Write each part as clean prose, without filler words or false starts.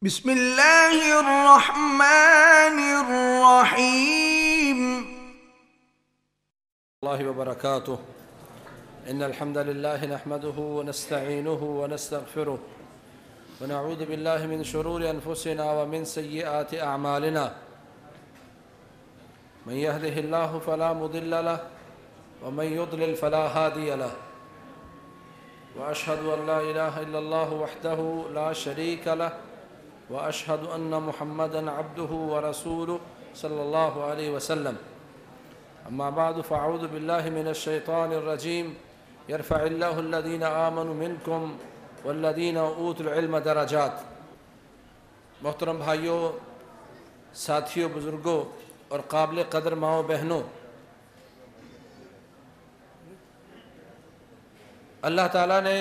بسم الله الرحمن الرحيم. الله وبركاته. إن الحمد لله نحمده ونستعينه ونستغفره ونعوذ بالله من شرور أنفسنا ومن سيئات أعمالنا. من يهده الله فلا مضل له ومن يضلل فلا هادي له. وأشهد أن لا إله إلا الله وحده لا شريك له وأشهد أن محمدًا عبده ورسوله صلى الله عليه وسلم. أما بعد فأعوذ بالله من الشيطان الرجيم. يرفع الله الذين آمنوا منكم والذين أوتوا العلم درجات. محترم بھائیوں، ساتھیوں، بزرگوں اور قابل قدر ماؤں بہنوں، اللہ تعالیٰ نے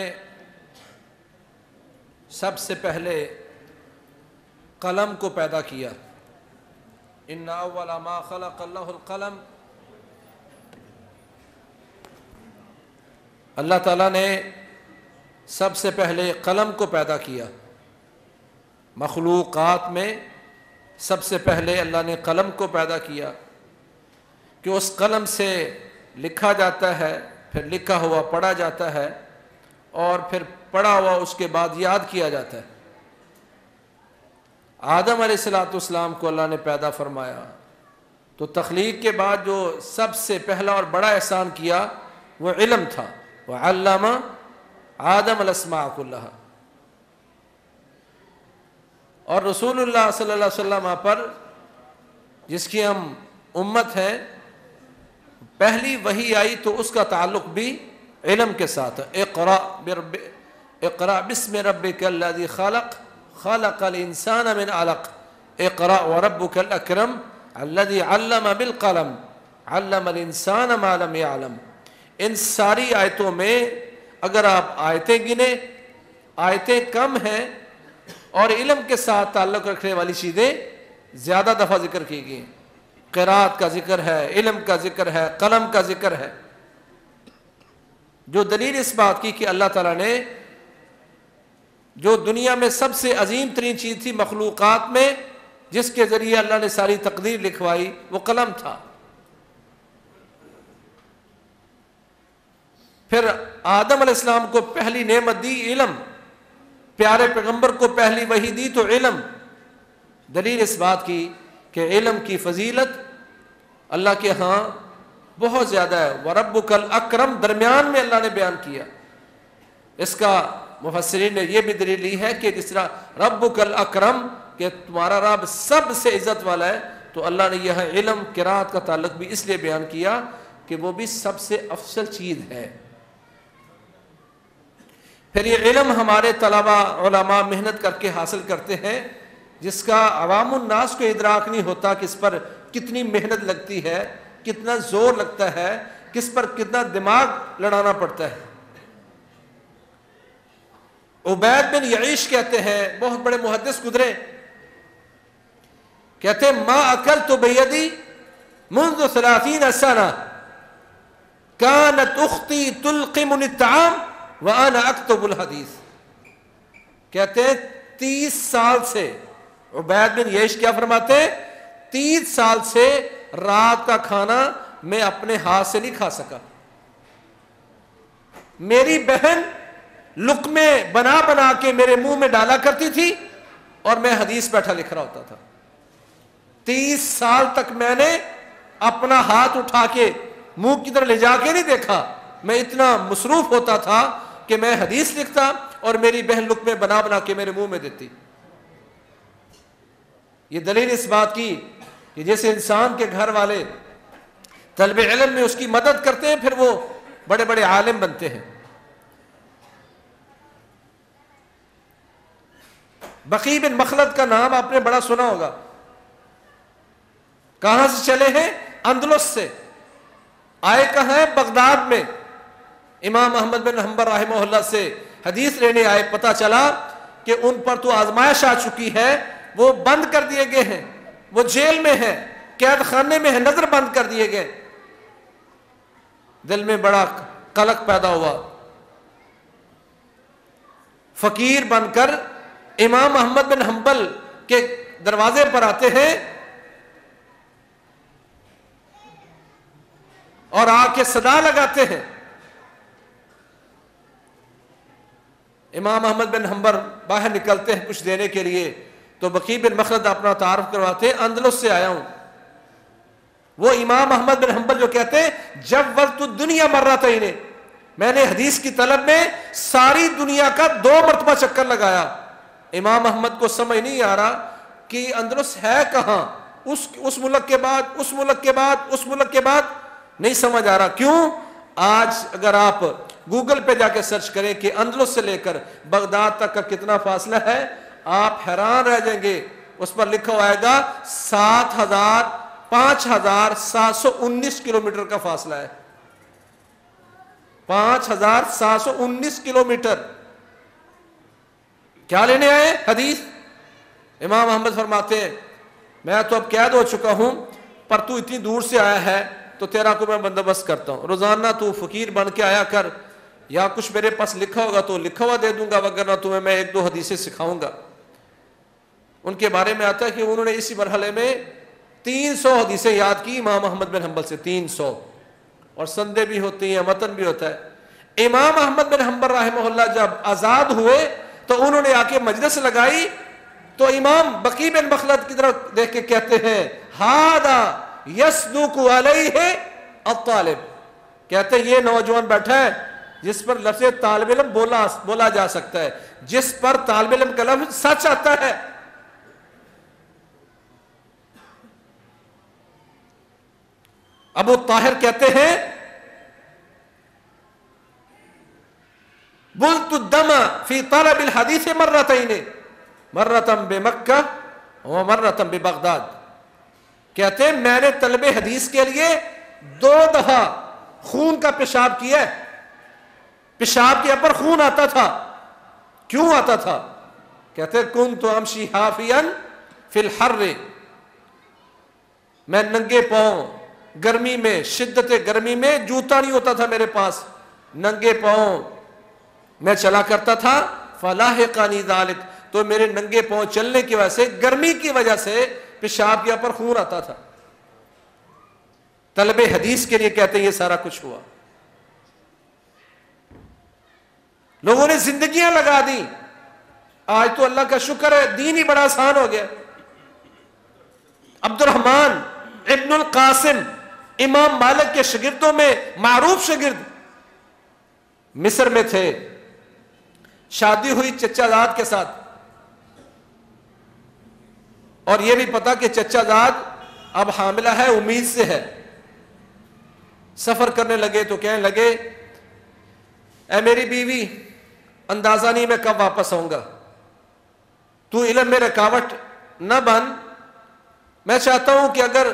سب سے پہلے قلم کو پیدا کیا. ان اول ما خلق اللہ القلم. اللہ تعالیٰ نے سب سے پہلے قلم کو پیدا کیا. مخلوقات میں سب سے پہلے اللہ نے قلم کو پیدا کیا کہ اس قلم سے لکھا جاتا ہے، پھر لکھا ہوا پڑھا جاتا ہے، اور پھر پڑھا ہوا اس کے بعد یاد کیا جاتا ہے. آدم علیہ السلام کو اللہ نے پیدا فرمایا تو تخلیق کے بعد جو سب سے پہلا اور بڑا احسان کیا وہ علم تھا. وعلم آدم الاسماء کلھا. اور رسول اللہ صلی اللہ علیہ وسلم پر، جس کی ہم امت ہیں، پہلی وحی آئی تو اس کا تعلق بھی علم کے ساتھ. اقرأ بسم ربک الذی خلق خلق الانسان من علق اقرأ وربک الاکرم الذی علم بالقلم علم الانسان ما لم يعلم. ان ساری آیتوں میں اگر آپ آیتیں گنیں، آیتیں کم ہیں اور علم کے ساتھ تعلق رکھنے والی چیزیں زیادہ دفعہ ذکر کی گئی. قرات کا ذکر ہے، علم کا ذکر ہے، قلم کا ذکر ہے، جو دلیل اس بات کی کہ اللہ تعالیٰ نے جو دنیا میں سب سے عظیم ترین چیز تھی مخلوقات میں، جس کے ذریعے اللہ نے ساری تقدیر لکھوائی، وہ قلم تھا. پھر آدم علیہ السلام کو پہلی نعمت دی علم، پیارے پیغمبر کو پہلی وحی دی تو علم. دلیل اس بات کی کہ علم کی فضیلت اللہ کے ہاں بہت زیادہ ہے. وَرَبُّكَ الْأَكْرَمْ درمیان میں اللہ نے بیان کیا. اس کا مفسرین نے یہ بھی دلیل لی ہے کہ جس طرح ربک الاکرم کہ تمہارا رب سب سے عزت والا ہے، تو اللہ نے یہ علم قرات کا تعلق بھی اس لیے بیان کیا کہ وہ بھی سب سے افضل چیز ہے. پھر یہ علم ہمارے طلبہ علماء محنت کر کے حاصل کرتے ہیں، جس کا عوام الناس کو ادراک نہیں ہوتا کہ اس پر کتنی محنت لگتی ہے، کتنا زور لگتا ہے، کس پر کتنا دماغ لڑانا پڑتا ہے. عبید بن یعیش کہتے ہیں، بہت بڑے محدث گزرے، کہتے ہیں ما اکلت بیدی منذ 30 سنہ كانت اختی تلقمنی الطعام وانا اکتب الحدیث. کہتے ہیں 30 سال سے، عبید بن یعیش کیا فرماتے ہیں، 30 سال سے رات کا کھانا میں اپنے ہاتھ سے نہیں کھا سکا. میری بہن لقمے بنا بنا کے میرے منہ میں ڈالا کرتی تھی اور میں حدیث بیٹھا لکھ رہا ہوتا تھا. 30 سال تک میں نے اپنا ہاتھ اٹھا کے منہ کی طرف لے جا کے نہیں دیکھا. میں اتنا مصروف ہوتا تھا کہ میں حدیث لکھتا اور میری بہن لقمے بنا بنا کے میرے منہ میں دیتی. یہ دلیل اس بات کی کہ جیسے انسان کے گھر والے طلب علم میں اس کی مدد کرتے ہیں، پھر وہ بڑے بڑے عالم بنتے ہیں. بقی بن مخلد کا نام آپ نے بڑا سنا ہوگا. کہاں سے چلے ہیں؟ اندلس سے. آئے کہاں ہیں؟ بغداد میں. امام احمد بن حنبل رحمہ اللہ سے حدیث لینے آئے. پتہ چلا کہ ان پر تو آزمائش آ چکی ہے، وہ بند کر دیے گئے ہیں، وہ جیل میں ہیں، قید خانے میں ہیں، نظر بند کر دیے گئے. دل میں بڑا قلق پیدا ہوا. فقیر بن کر امام احمد بن حنبل کے دروازے پر آتے ہیں اور آ کے صدا لگاتے ہیں. امام احمد بن حنبل باہر نکلتے ہیں کچھ دینے کے لیے تو بقی بن مخلد اپنا تعارف کرواتے ہیں, اندلس سے آیا ہوں. وہ امام احمد بن حنبل جو کہتے ہیں جب وقت دنیا مرتين, میں نے حدیث کی طلب میں ساری دنیا کا 2 مرتبہ چکر لگایا. امام احمد کو سمجھ نہیں آ رہا کہ اندلس ہے کہاں, اس ملک کے بعد, اس ملک کے بعد, اس ملک کے بعد, نہیں سمجھ آ رہا. کیوں؟ آج اگر آپ گوگل پہ جا کے سرچ کریں کہ اندلس سے لے کر بغداد تک کا کتنا فاصلہ ہے, آپ حیران رہ جائیں گے. اس پر لکھا ہوا آئے گا 5719 کلومیٹر کا فاصلہ ہے. 5719 کلومیٹر. کیا لینے آئے؟ حدیث. امام احمد فرماتے ہیں میں تو اب قید ہو چکا ہوں, پر تو اتنی دور سے آیا ہے تو تیرا کو میں بندوبست کرتا ہوں. روزانہ تو فقیر بن کے آیا کر, یا کچھ میرے پاس لکھا ہوگا تو لکھا ہوا دے دوں گا, وگرنہ تمہیں میں 1-2 حدیثیں سکھاؤں گا. ان کے بارے میں آتا ہے کہ انہوں نے اسی مرحلے میں 300 حدیثیں یاد کی امام احمد بن حنبل سے. 300, اور سندیں بھی ہوتی ہیں, متن بھی ہوتا ہے. امام احمد بن حنبل رحمہ اللہ جب آزاد ہوئے تو انہوں نے آ کے مجلس لگائی تو امام بقی بن مخلد کی طرف دیکھ کے کہتے ہیں ہاذا یصدق علیہ الطالب, کہتے ہیں یہ نوجوان بیٹھا ہے جس پر لفظ طالب علم بولا جا سکتا ہے, جس پر طالب علم کا لفظ سچ آتا ہے. ابو طاہر کہتے ہیں بلت الدم فی طلب الحدیث مرتين, مرۃ بمکہ و مرۃ ببغداد. کہتے ہیں میں نے طلب حدیث کے لیے 2 دفعہ خون کا پیشاب کیا. پیشاب کے اوپر خون آتا تھا. کیوں آتا تھا؟ کہتے ہیں کنت امشی حافیا فی الحر, میں ننگے پاؤں گرمی میں, شدت گرمی میں جوتا نہیں ہوتا تھا میرے پاس, ننگے پاؤں میں چلا کرتا تھا. فلاحقنی ذلک, تو میرے ننگے پاؤں چلنے کی وجہ سے, گرمی کی وجہ سے پیشاب کے اوپر خون آتا تھا. طلب حدیث کے لیے کہتے ہیں یہ سارا کچھ ہوا. لوگوں نے زندگیاں لگا دی. آج تو اللہ کا شکر ہے دین ہی بڑا آسان ہو گیا. عبد الرحمن ابن القاسم امام مالک کے شاگردوں میں معروف شاگرد, مصر میں تھے. شادی ہوئی چچا زاد کے ساتھ, اور یہ بھی پتا کہ چچا زاد اب حاملہ ہے, امید سے ہے. سفر کرنے لگے تو کہنے لگے اے میری بیوی, اندازہ نہیں میں کب واپس آؤں گا, تو علم میں رکاوٹ نہ بن. میں چاہتا ہوں کہ اگر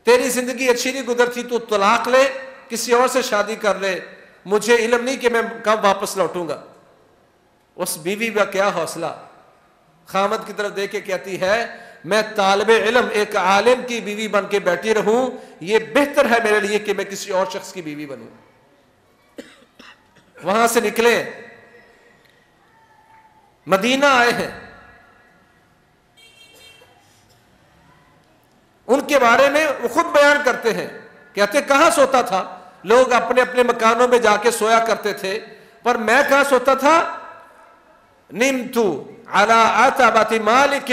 تیری زندگی اچھی نہیں گزرتی تو طلاق لے, کسی اور سے شادی کر لے, مجھے علم نہیں کہ میں کب واپس لوٹوں گا. اس بیوی کا کیا حوصلہ, خامد کی طرف دیکھ کے کہتی ہے میں طالب علم ایک عالم کی بیوی بن کے بیٹھی رہوں, یہ بہتر ہے میرے لیے کہ میں کسی اور شخص کی بیوی بنوں. وہاں سے نکلے, مدینہ آئے ہیں. ان کے بارے میں وہ خود بیان کرتے ہیں, کہتے کہاں سوتا تھا, لوگ اپنے اپنے مکانوں میں جا کے سویا کرتے تھے, پر میں کہاں سوتا تھا. نمتو علی عتبۃ مالک,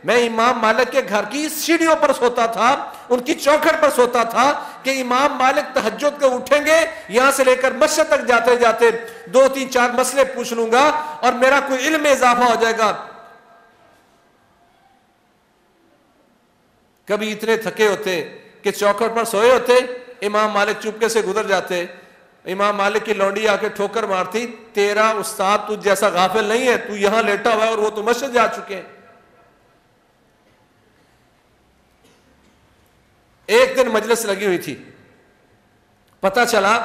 میں امام مالک کے گھر کی سیڑھیوں پر سوتا تھا, ان کی چوکھٹ پر سوتا تھا کہ امام مالک تہجد کو اٹھیں گے, یہاں سے لے کر مسجد تک جاتے جاتے 2-3-4 مسئلے پوچھ لوں گا اور میرا کوئی علم میں اضافہ ہو جائے گا. کبھی اتنے تھکے ہوتے کہ چوکھٹ پر سوئے ہوتے, امام مالک چپکے سے گزر جاتے, امام مالک کی لونڈی آ کے ٹھوکر مارتی, تیرا استاد تجھ جیسا غافل نہیں ہے, تو یہاں لیٹا ہوا ہے اور وہ تو مسجد جا چکے ہیں. ایک دن مجلس لگی ہوئی تھی, پتہ چلا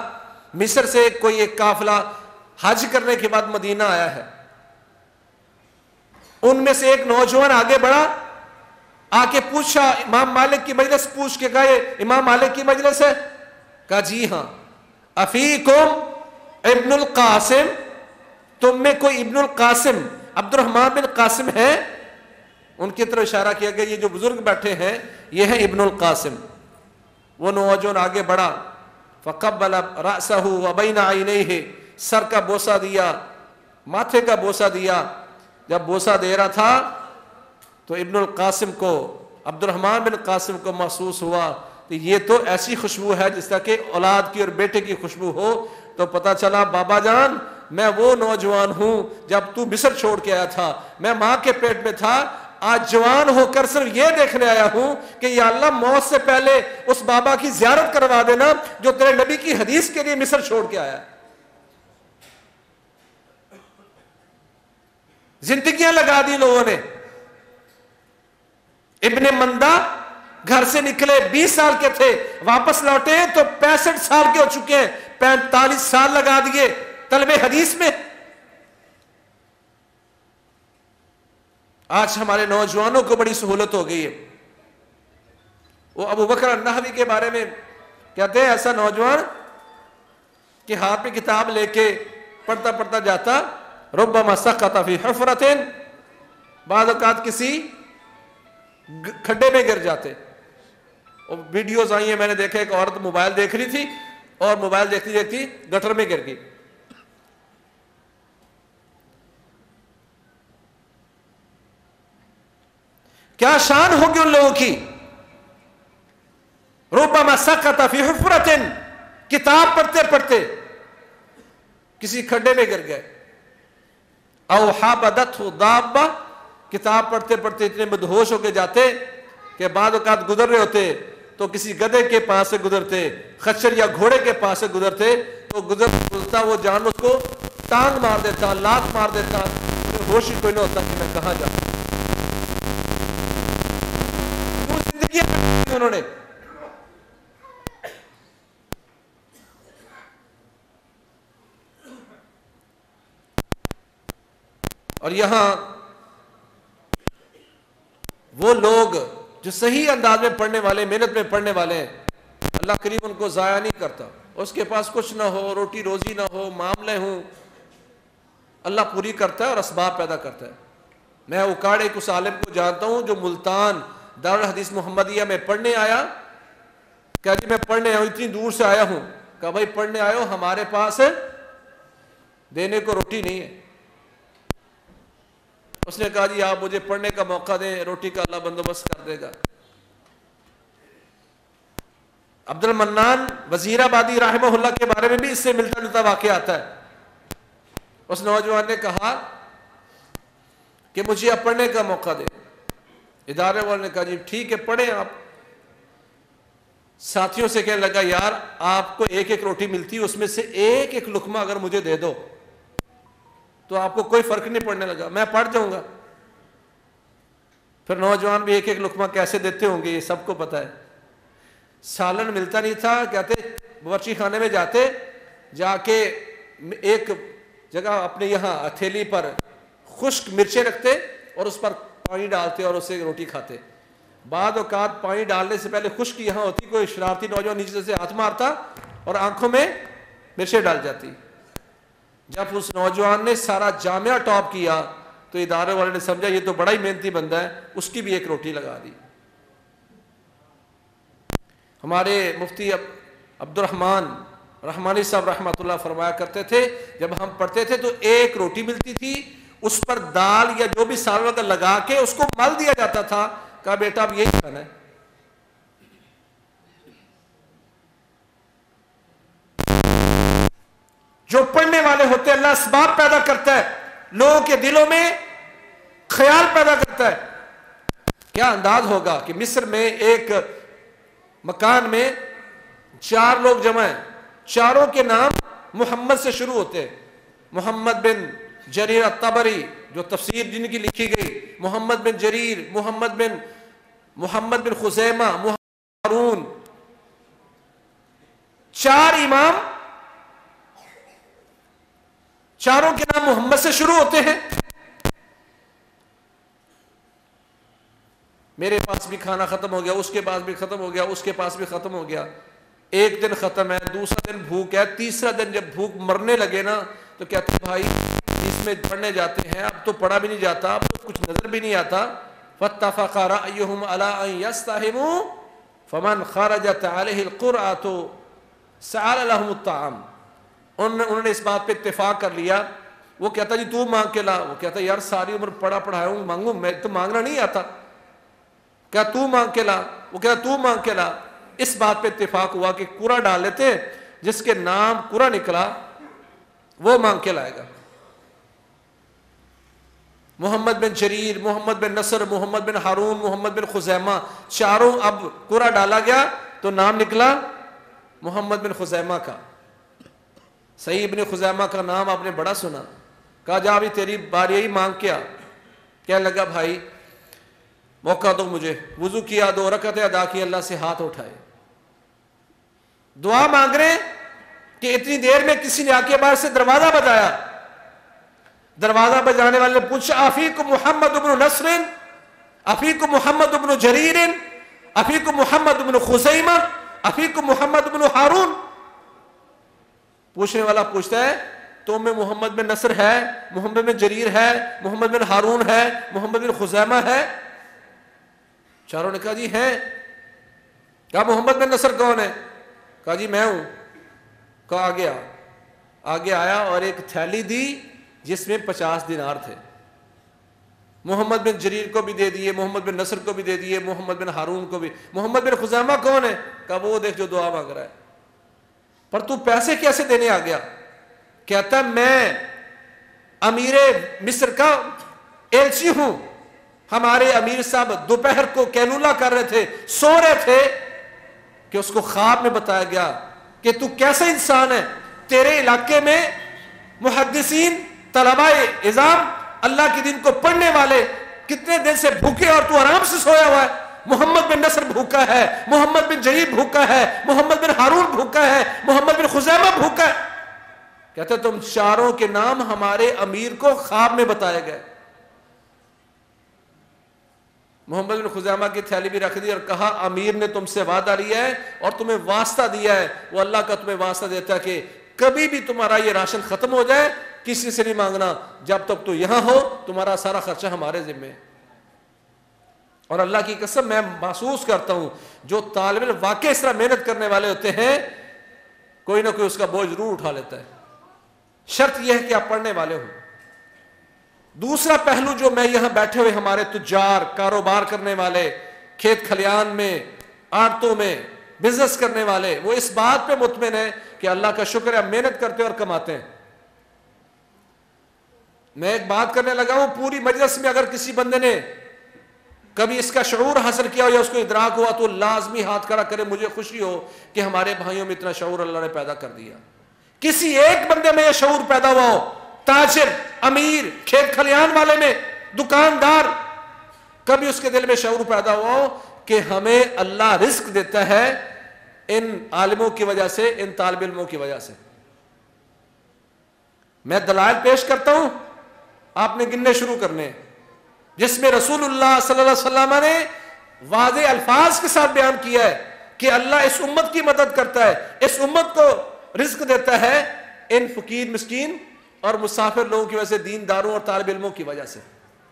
مصر سے کوئی ایک قافلہ حج کرنے کے بعد مدینہ آیا ہے. ان میں سے ایک نوجوان آگے بڑھا, آ کے پوچھا امام مالک کی مجلس, پوچھ کے کہا یہ امام مالک کی مجلس ہے؟ کہا جی ہاں. افیکم ابن القاسم, تم میں کوئی ابن القاسم عبد الرحمن بن قاسم ہیں، ان کی طرف اشارہ کیا گیا، یہ جو بزرگ بیٹھے ہیں یہ ہیں ابن القاسم۔ وہ نوجوان آگے بڑھا، فقبل رأسہ وبین عینیہ، سر کا بوسہ دیا، ماتھے کا بوسہ دیا۔ جب بوسہ دے رہا تھا تو ابن القاسم کو، عبد الرحمن بن قاسم کو محسوس ہوا کہ یہ تو ایسی خوشبو ہے جس طرح کہ اولاد کی اور بیٹے کی خوشبو ہو۔ تو پتہ چلا بابا جان میں وہ نوجوان ہوں جب تو مصر چھوڑ کے آیا تھا، میں ماں کے پیٹ میں تھا، آج جوان ہو کر صرف یہ دیکھنے آیا ہوں کہ یا اللہ موت سے پہلے اس بابا کی زیارت کروا دینا جو تیرے نبی کی حدیث کے لیے مصر چھوڑ کے آیا۔ زندگیاں لگا دی لوگوں نے۔ ابن مندہ گھر سے نکلے 20 سال کے تھے، واپس لوٹے تو 65 سال کے ہو چکے ہیں، 45 سال لگا دیے طلب حدیث میں۔ آج ہمارے نوجوانوں کو بڑی سہولت ہو گئی ہے۔ وہ ابو بکر النحوی کے بارے میں کہتے ہیں ایسا نوجوان کہ ہاتھ میں کتاب لے کے پڑھتا پڑھتا جاتا، ربما سقط فی حفرۃ، بعض اوقات کسی کھڈے میں گر جاتے۔ اور ویڈیوز آئی ہیں، میں نے دیکھا ایک عورت موبائل دیکھ رہی تھی اور موبائل دیکھتی دیکھتی گٹر میں گر گئی۔ کیا شان ہوگی ان لوگوں کی؟ ربما سقط فی حفرۃ، کتاب پڑھتے پڑھتے کسی کھڈے میں گر گئے۔ او حابدتہ دابہ، کتاب پڑھتے پڑھتے اتنے مدہوش ہو کے جاتے کہ بعض اوقات گزر رہے ہوتے تو کسی گدھے کے پاس سے گزرتے، خچر یا گھوڑے کے پاس سے گزرتے تو گزرتا وہ جانور اس کو ٹانگ مار دیتا، لات مار دیتا، ہوش ہی کوئی نہ ہوتا کہ میں کہاں جاؤں۔ زندگی انہوں نے اور یہاں وہ لوگ جو صحیح انداز میں پڑھنے والے، محنت میں پڑھنے والے ہیں، اللہ کریم ان کو ضائع نہیں کرتا۔ اس کے پاس کچھ نہ ہو، روٹی روزی نہ ہو، معاملے ہوں، اللہ پوری کرتا ہے اور اسباب پیدا کرتا ہے۔ میں اکاڑ ایک اس عالم کو جانتا ہوں جو ملتان دارالحدیث محمدیہ میں پڑھنے آیا، کہا جی میں پڑھنے آیا ہوں، اتنی دور سے آیا ہوں۔ کہا بھائی پڑھنے آئے ہو، ہمارے پاس دینے کو روٹی نہیں ہے۔ اس نے کہا جی آپ مجھے پڑھنے کا موقع دیں، روٹی کا اللہ بندوبست کر دے گا۔ عبد المنان وزیر آبادی رحمہ اللہ کے بارے میں بھی اس سے ملتا جلتا واقعہ آتا ہے۔ اس نوجوان نے کہا کہ مجھے اب پڑھنے کا موقع دیں۔ ادارے والے نے کہا جی ٹھیک ہے پڑھیں آپ۔ ساتھیوں سے کہنے لگا یار آپ کو ایک ایک روٹی ملتی، اس میں سے ایک ایک لقمہ اگر مجھے دے دو تو آپ کو کوئی فرق نہیں پڑنے لگا، میں پڑھ جاؤں گا۔ پھر نوجوان بھی ایک ایک لقمہ کیسے دیتے ہوں گے یہ سب کو پتا ہے۔ سالن ملتا نہیں تھا، کہتے باورچی خانے میں جاتے، جا کے ایک جگہ اپنے یہاں ہتھیلی پر خشک مرچیں رکھتے اور اس پر پانی ڈالتے اور اسے روٹی کھاتے۔ بعض اوقات پانی ڈالنے سے پہلے خشک یہاں ہوتی، کوئی شرارتی نوجوان نیچے سے ہاتھ مارتا اور آنکھوں میں مرچیں ڈال جاتی۔ جب اس نوجوان نے سارا جامعہ ٹاپ کیا تو ادارے والے نے سمجھا یہ تو بڑا ہی محنتی بندہ ہے، اس کی بھی ایک روٹی لگا دی۔ ہمارے مفتی عبد الرحمن رحمانی صاحب رحمۃ اللہ فرمایا کرتے تھے جب ہم پڑھتے تھے تو ایک روٹی ملتی تھی، اس پر دال یا جو بھی سالن کا لگا کے اس کو مل دیا جاتا تھا، کہا بیٹا اب یہی کھانا ہے۔ جو پڑھنے والے ہوتے اللہ اسباب پیدا کرتا ہے، لوگوں کے دلوں میں خیال پیدا کرتا ہے۔ کیا انداز ہوگا کہ مصر میں ایک مکان میں 4 لوگ جمع ہیں، چاروں کے نام محمد سے شروع ہوتے ہیں۔ محمد بن جریر الطبری جو تفسیر جن کی لکھی گئی، محمد بن جریر، محمد بن خزیمہ، محمد ہارون، 4 امام، چاروں کے نام محمد سے شروع ہوتے ہیں۔ میرے پاس بھی کھانا ختم ہو گیا، اس کے پاس بھی ختم ہو گیا، اس کے پاس بھی ختم ہو گیا۔ ایک دن ختم ہے، دوسرا دن بھوک ہے، تیسرا دن جب بھوک مرنے لگے نا تو کہتے ہیں بھائی جس میں پڑھنے جاتے ہیں، اب تو پڑھا بھی نہیں جاتا، اب تو کچھ نظر بھی نہیں آتا. فاتفق رأيهم على أن يستهموا فمن خرجت عليه القرعة سأل لهم الطعام. انہوں نے اس بات پہ اتفاق کر لیا. وہ کہتا جی تو مانگ کے لا، وہ کہتا یار ساری عمر پڑھا پڑھایا ہوں، مانگوں میں تو مانگنا نہیں آتا، کیا تو مانگ کے لا، وہ کہتا تو مانگ کے لا. اس بات پہ اتفاق ہوا کہ قرعہ ڈال لیتے، جس کے نام قرعہ نکلا وہ مانگ کے لائے گا. محمد بن جریر، محمد بن نصر، محمد بن ہارون، محمد بن خزیمہ، چاروں اب قرعہ ڈالا گیا تو نام نکلا محمد بن خزیمہ کا. سعید بن خزیمہ کا نام آپ نے بڑا سنا. کہا جا ابھی تیری باری یہی مانگ کیا. کہنے لگا بھائی موقع دو مجھے. وضو کیا، 2 رکعتیں ادا کی، اللہ سے ہاتھ اٹھائے، دعا مانگ رہے کہ اتنی دیر میں کسی نے آ کے باہر سے دروازہ بجایا. دروازہ بجانے والے نے پوچھا افیکم محمد بن نصر، افیکم محمد بن جریر، افیکم محمد بن خزیمہ، افیکم محمد بن ہارون. پوچھنے والا پوچھتا ہے تو میں محمد بن نصر ہے، محمد بن جریر ہے، محمد بن ہارون ہے، محمد بن خزیمہ ہے؟ چاروں نے کہا جی ہیں. کہا محمد بن نصر کون ہے؟ کہا جی میں ہوں. کہا آگے آیا اور ایک تھیلی دی جس میں 50 دینار تھے. محمد بن جریر کو بھی دے دیے، محمد بن نصر کو بھی دے دیے، محمد بن ہارون کو بھی. محمد بن خزیمہ کون ہے؟ کہا وہ دیکھ جو دعا مانگ رہا ہے. پر تو پیسے کیسے دینے آ گیا؟ کہتا میں امیر مصر کا ایلچی ہوں. ہمارے امیر صاحب دوپہر کو کیلولا کر رہے تھے، سو رہے تھے کہ اس کو خواب میں بتایا گیا کہ تو کیسا انسان ہے، تیرے علاقے میں محدثین، طلباء اعظام، اللہ کے دین کو پڑھنے والے کتنے دن سے بھوکے اور تو آرام سے سویا ہوا ہے. محمد بن نصر بھوکا ہے، محمد بن جریر بھوکا ہے، محمد بن ہارون بھوکا ہے، محمد بن خزیمہ بھوکا ہے. کہتے تم چاروں کے نام ہمارے امیر کو خواب میں بتائے گئے. محمد بن خزیمہ کی تھیلی بھی رکھ دی اور کہا امیر نے تم سے وعدہ لیا ہے اور تمہیں واسطہ دیا ہے، وہ اللہ کا تمہیں واسطہ دیتا ہے کہ کبھی بھی تمہارا یہ راشن ختم ہو جائے کسی سے نہیں مانگنا، جب تک تو یہاں ہو تمہارا سارا خرچہ ہمارے ذمہ. اور اللہ کی قسم میں محسوس کرتا ہوں جو طالب علم واقعی اس طرح محنت کرنے والے ہوتے ہیں کوئی نہ کوئی اس کا بوجھ ضرور اٹھا لیتا ہے. شرط یہ ہے کہ آپ پڑھنے والے ہوں. دوسرا پہلو جو میں یہاں بیٹھے ہوئے ہمارے تجار، کاروبار کرنے والے، کھیت کھلیان میں، آڑتوں میں بزنس کرنے والے، وہ اس بات پہ مطمئن ہے کہ اللہ کا شکر ہے محنت کرتے اور کماتے ہیں. میں ایک بات کرنے لگا ہوں، پوری مجلس میں اگر کسی بندے نے کبھی اس کا شعور حاصل کیا ہو یا اس کو ادراک ہوا تو لازمی ہاتھ کھڑا کرے. مجھے خوشی ہو کہ ہمارے بھائیوں میں اتنا شعور اللہ نے پیدا کر دیا. کسی ایک بندے میں یہ شعور پیدا ہوا ہو، تاجر، امیر، کھیت کھلیان والے میں، دکاندار، کبھی اس کے دل میں شعور پیدا ہوا ہو کہ ہمیں اللہ رزق دیتا ہے ان عالموں کی وجہ سے، ان طالب علموں کی وجہ سے. میں دلائل پیش کرتا ہوں، آپ نے گننے شروع کرنے، جس میں رسول اللہ صلی اللہ علیہ وسلم نے واضح الفاظ کے ساتھ بیان کیا ہے کہ اللہ اس امت کی مدد کرتا ہے، اس امت کو رزق دیتا ہے ان فقیر، مسکین اور مسافر لوگوں کی وجہ سے، دینداروں اور طالب علموں کی وجہ سے.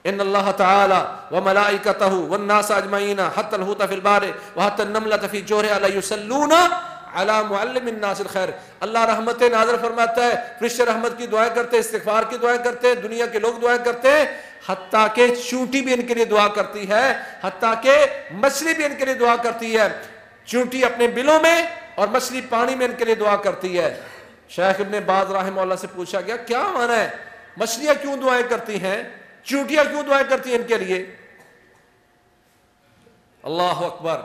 ان اللہ تعالی وملائکتہ والناس اجمعین حتی الحوت فی البحر وحتی النملۃ فی جوہرها لا یصلون علی معلم الناس الخیر. اللہ رحمت نازل فرماتا ہے، فرشتے رحمت کی دعائیں کرتے، استغفار کی دعائیں کرتے، دنیا کے لوگ دعائیں کرتے ہیں، حتیٰ کہ چونٹی بھی ان کے لیے دعا کرتی ہے، حتیٰ کہ مچھلی بھی ان کے لیے دعا کرتی ہے. چونٹی اپنے بلوں میں اور مچھلی پانی میں ان کے لیے دعا کرتی ہے. شیخ ابن باز رحمہ اللہ سے پوچھا گیا کیا معنی ہے، مچھلیاں کیوں دعائیں کرتی ہیں، چونٹیاں کیوں دعائیں کرتی ہیں ان کے لیے؟ اللہ اکبر.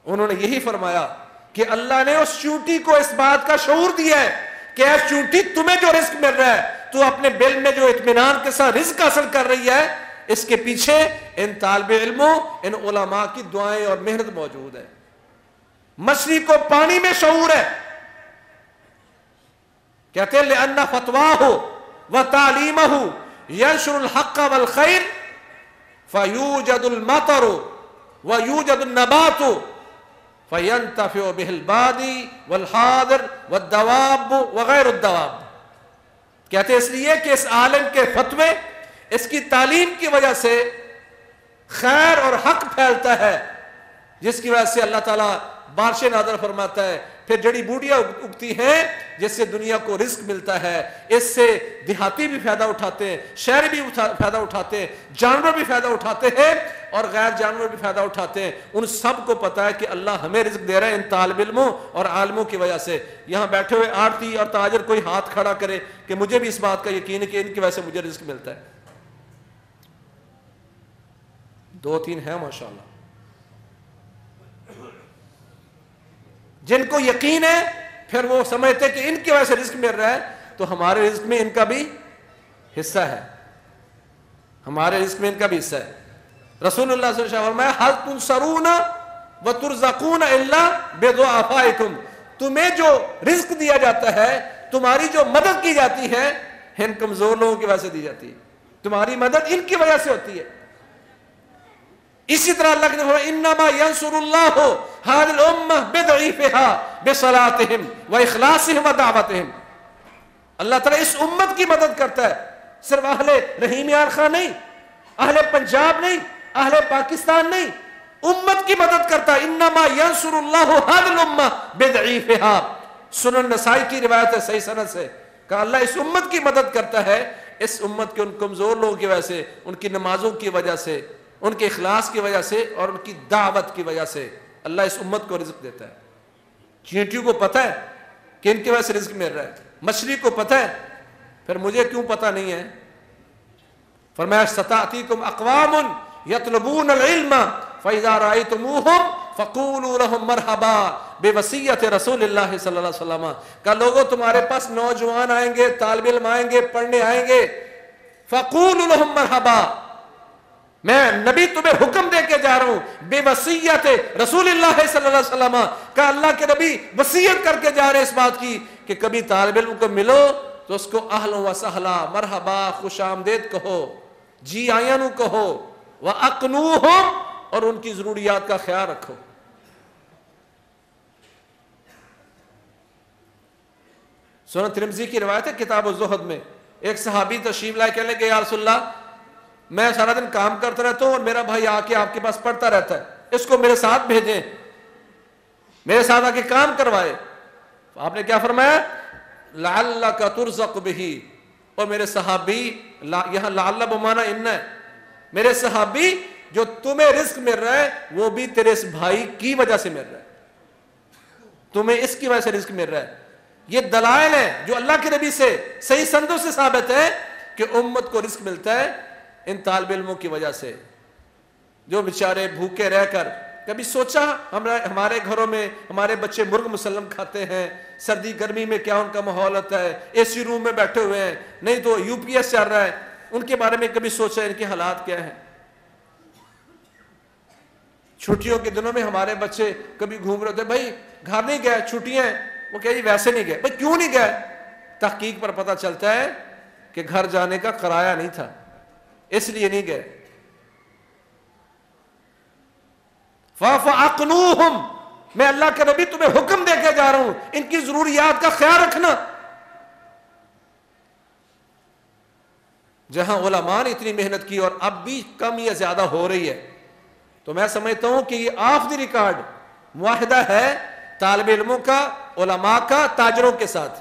انہوں نے یہی فرمایا کہ اللہ نے اس چونٹی کو اس بات کا شعور دیا ہے کہ اے چونٹی تمہیں جو رزق مل رہا ہے، تو اپنے بل میں جو اطمینان کے ساتھ رزق حاصل کر رہی ہے، اس کے پیچھے ان طالب علموں، ان علماء کی دعائیں اور محنت موجود ہے. مچھلی کو پانی میں شعور ہے، کہتے ہیں لأن فتواہ وتعلیمہ ینشر الحق والخیر فیوجد المطر ویوجد النبات فینتفع به البادی والحاضر والدواب وغیر الدواب. کہتے اس لیے کہ اس عالم کے فتوے، اس کی تعلیم کی وجہ سے خیر اور حق پھیلتا ہے، جس کی وجہ سے اللہ تعالیٰ بارشیں نازل فرماتا ہے، پھر جڑی بوٹیاں اگتی ہیں جس سے دنیا کو رزق ملتا ہے، اس سے دیہاتی بھی فائدہ اٹھاتے ہیں، شہری بھی فائدہ اٹھاتے ہیں، جانور بھی فائدہ اٹھاتے ہیں اور غیر جانور بھی فائدہ اٹھاتے ہیں۔ ان سب کو پتا ہے کہ اللہ ہمیں رزق دے رہا ہے ان طالب علموں اور عالموں کی وجہ سے۔ یہاں بیٹھے ہوئے آڑتی اور تاجر کوئی ہاتھ کھڑا کرے کہ مجھے بھی اس بات کا یقین ہے کہ ان کی وجہ سے مجھے رزق ملتا ہے۔ 2-3 ہیں ماشاءاللہ جن کو یقین ہے، پھر وہ سمجھتے کہ ان کی وجہ سے رزق مل رہا ہے تو ہمارے رزق میں ان کا بھی حصہ ہے، ہمارے رزق میں ان کا بھی حصہ ہے۔ رسول اللہ صلی اللہ علیہ وسلم فرمایا حل تنصرون وترزقون الا بضعفائکم، تمہیں جو رزق دیا جاتا ہے، تمہاری جو مدد کی جاتی ہے، ان کمزور لوگوں کی وجہ سے دی جاتی ہے، تمہاری مدد ان کی وجہ سے ہوتی ہے۔ اسی طرح اللہ نے فرمایا انما ینصر اللہ هذه الامه بضعیفها بصلاتهم واخلاصهم ودعوتهم، اللہ تعالیٰ اس امت کی مدد کرتا ہے، صرف اہل رحیم یار خان نہیں، اہل پنجاب نہیں، اہل پاکستان نہیں، امت کی مدد کرتا ہے۔ انما ینصر اللہ هذه الامه بضعیفها، سنن نسائی کی روایت ہے صحیح سند سے کہ اللہ اس امت کی مدد کرتا ہے، اس امت کے ان کمزور لوگوں کی وجہ سے، ان کی نمازوں کی وجہ سے، ان کے اخلاص کی وجہ سے اور ان کی دعوت کی وجہ سے اللہ اس امت کو رزق دیتا ہے۔ چینٹیوں کو پتہ ہے کہ ان کی وجہ سے رزق مل رہا ہے، مچھلی کو پتہ ہے، پھر مجھے کیوں پتہ نہیں ہے؟ فرمایا ستأتیکم اقوام یطلبون العلم فاذا رأیتموہم فقولوا لهم مرحبا بوصیت رسول اللہ صلی اللہ علیہ وسلم، کہ لوگوں تمہارے پاس نوجوان آئیں گے، طالب علم آئیں گے، پڑھنے آئیں گے، فقولوا لهم مرحبا، میں نبی تمہیں حکم دے کے جا رہا ہوں بے وصیت رسول اللہ صلی اللہ علیہ وسلم، کہ اللہ کے نبی وصیت کر کے جا رہے اس بات کی کہ کبھی طالب علم کو ملو تو اس کو اہلا و سہلا، مرحبا، خوش آمدید کہو، جی آئیاں نو کہو، وَأَقْنُوهُمْ، اور ان کی ضروریات کا خیال رکھو۔ سنن ترمذی کی روایت ہے کتاب الزہد میں، ایک صحابی تشریف لائے کہنے لگے یا رسول اللہ میں سارا دن کام کرتا رہتا ہوں اور میرا بھائی آ کے آپ کے پاس پڑھتا رہتا ہے، اس کو میرے ساتھ بھیجیں، میرے ساتھ آ کے کام کروائے۔ آپ نے کیا فرمایا؟ لعلک ترزق بہ، اور میرے صحابی، یہاں لعل بمانا ان ہے، میرے صحابی جو تمہیں رزق مل رہا ہے وہ بھی تیرے اس بھائی کی وجہ سے مل رہا ہے، تمہیں اس کی وجہ سے رزق مل رہا ہے۔ یہ دلائل ہیں جو اللہ کے نبی سے صحیح سندوں سے ثابت ہے کہ امت کو رزق ملتا ہے ان طالب علموں کی وجہ سے، جو بیچارے بھوکے رہ کر، کبھی سوچا ہمارے گھروں میں ہمارے بچے مرغ مسلم کھاتے ہیں، سردی گرمی میں کیا ان کا ماحول ہوتا ہے، اے سی روم میں بیٹھے ہوئے ہیں، نہیں تو یو پی ایس چل رہا ہے، ان کے بارے میں کبھی سوچا ان کے حالات کیا ہیں؟ چھٹیوں کے دنوں میں ہمارے بچے کبھی گھوم رہے ہوتے، بھائی گھر نہیں گئے، چھٹیاں ہیں، وہ کہے جی ویسے نہیں گئے، بھائی کیوں نہیں گئے؟ تحقیق پر پتہ چلتا ہے کہ گھر جانے کا کرایہ نہیں تھا، اس لیے نہیں گئے۔ فَأَقْنُوهُمْ، میں اللہ کے نبی تمہیں حکم دے کے جا رہا ہوں ان کی ضروریات کا خیال رکھنا۔ جہاں علماء نے اتنی محنت کی اور اب بھی کم یا زیادہ ہو رہی ہے، تو میں سمجھتا ہوں کہ یہ آف دی ریکارڈ معاہدہ ہے طالب علموں کا، علماء کا، تاجروں کے ساتھ،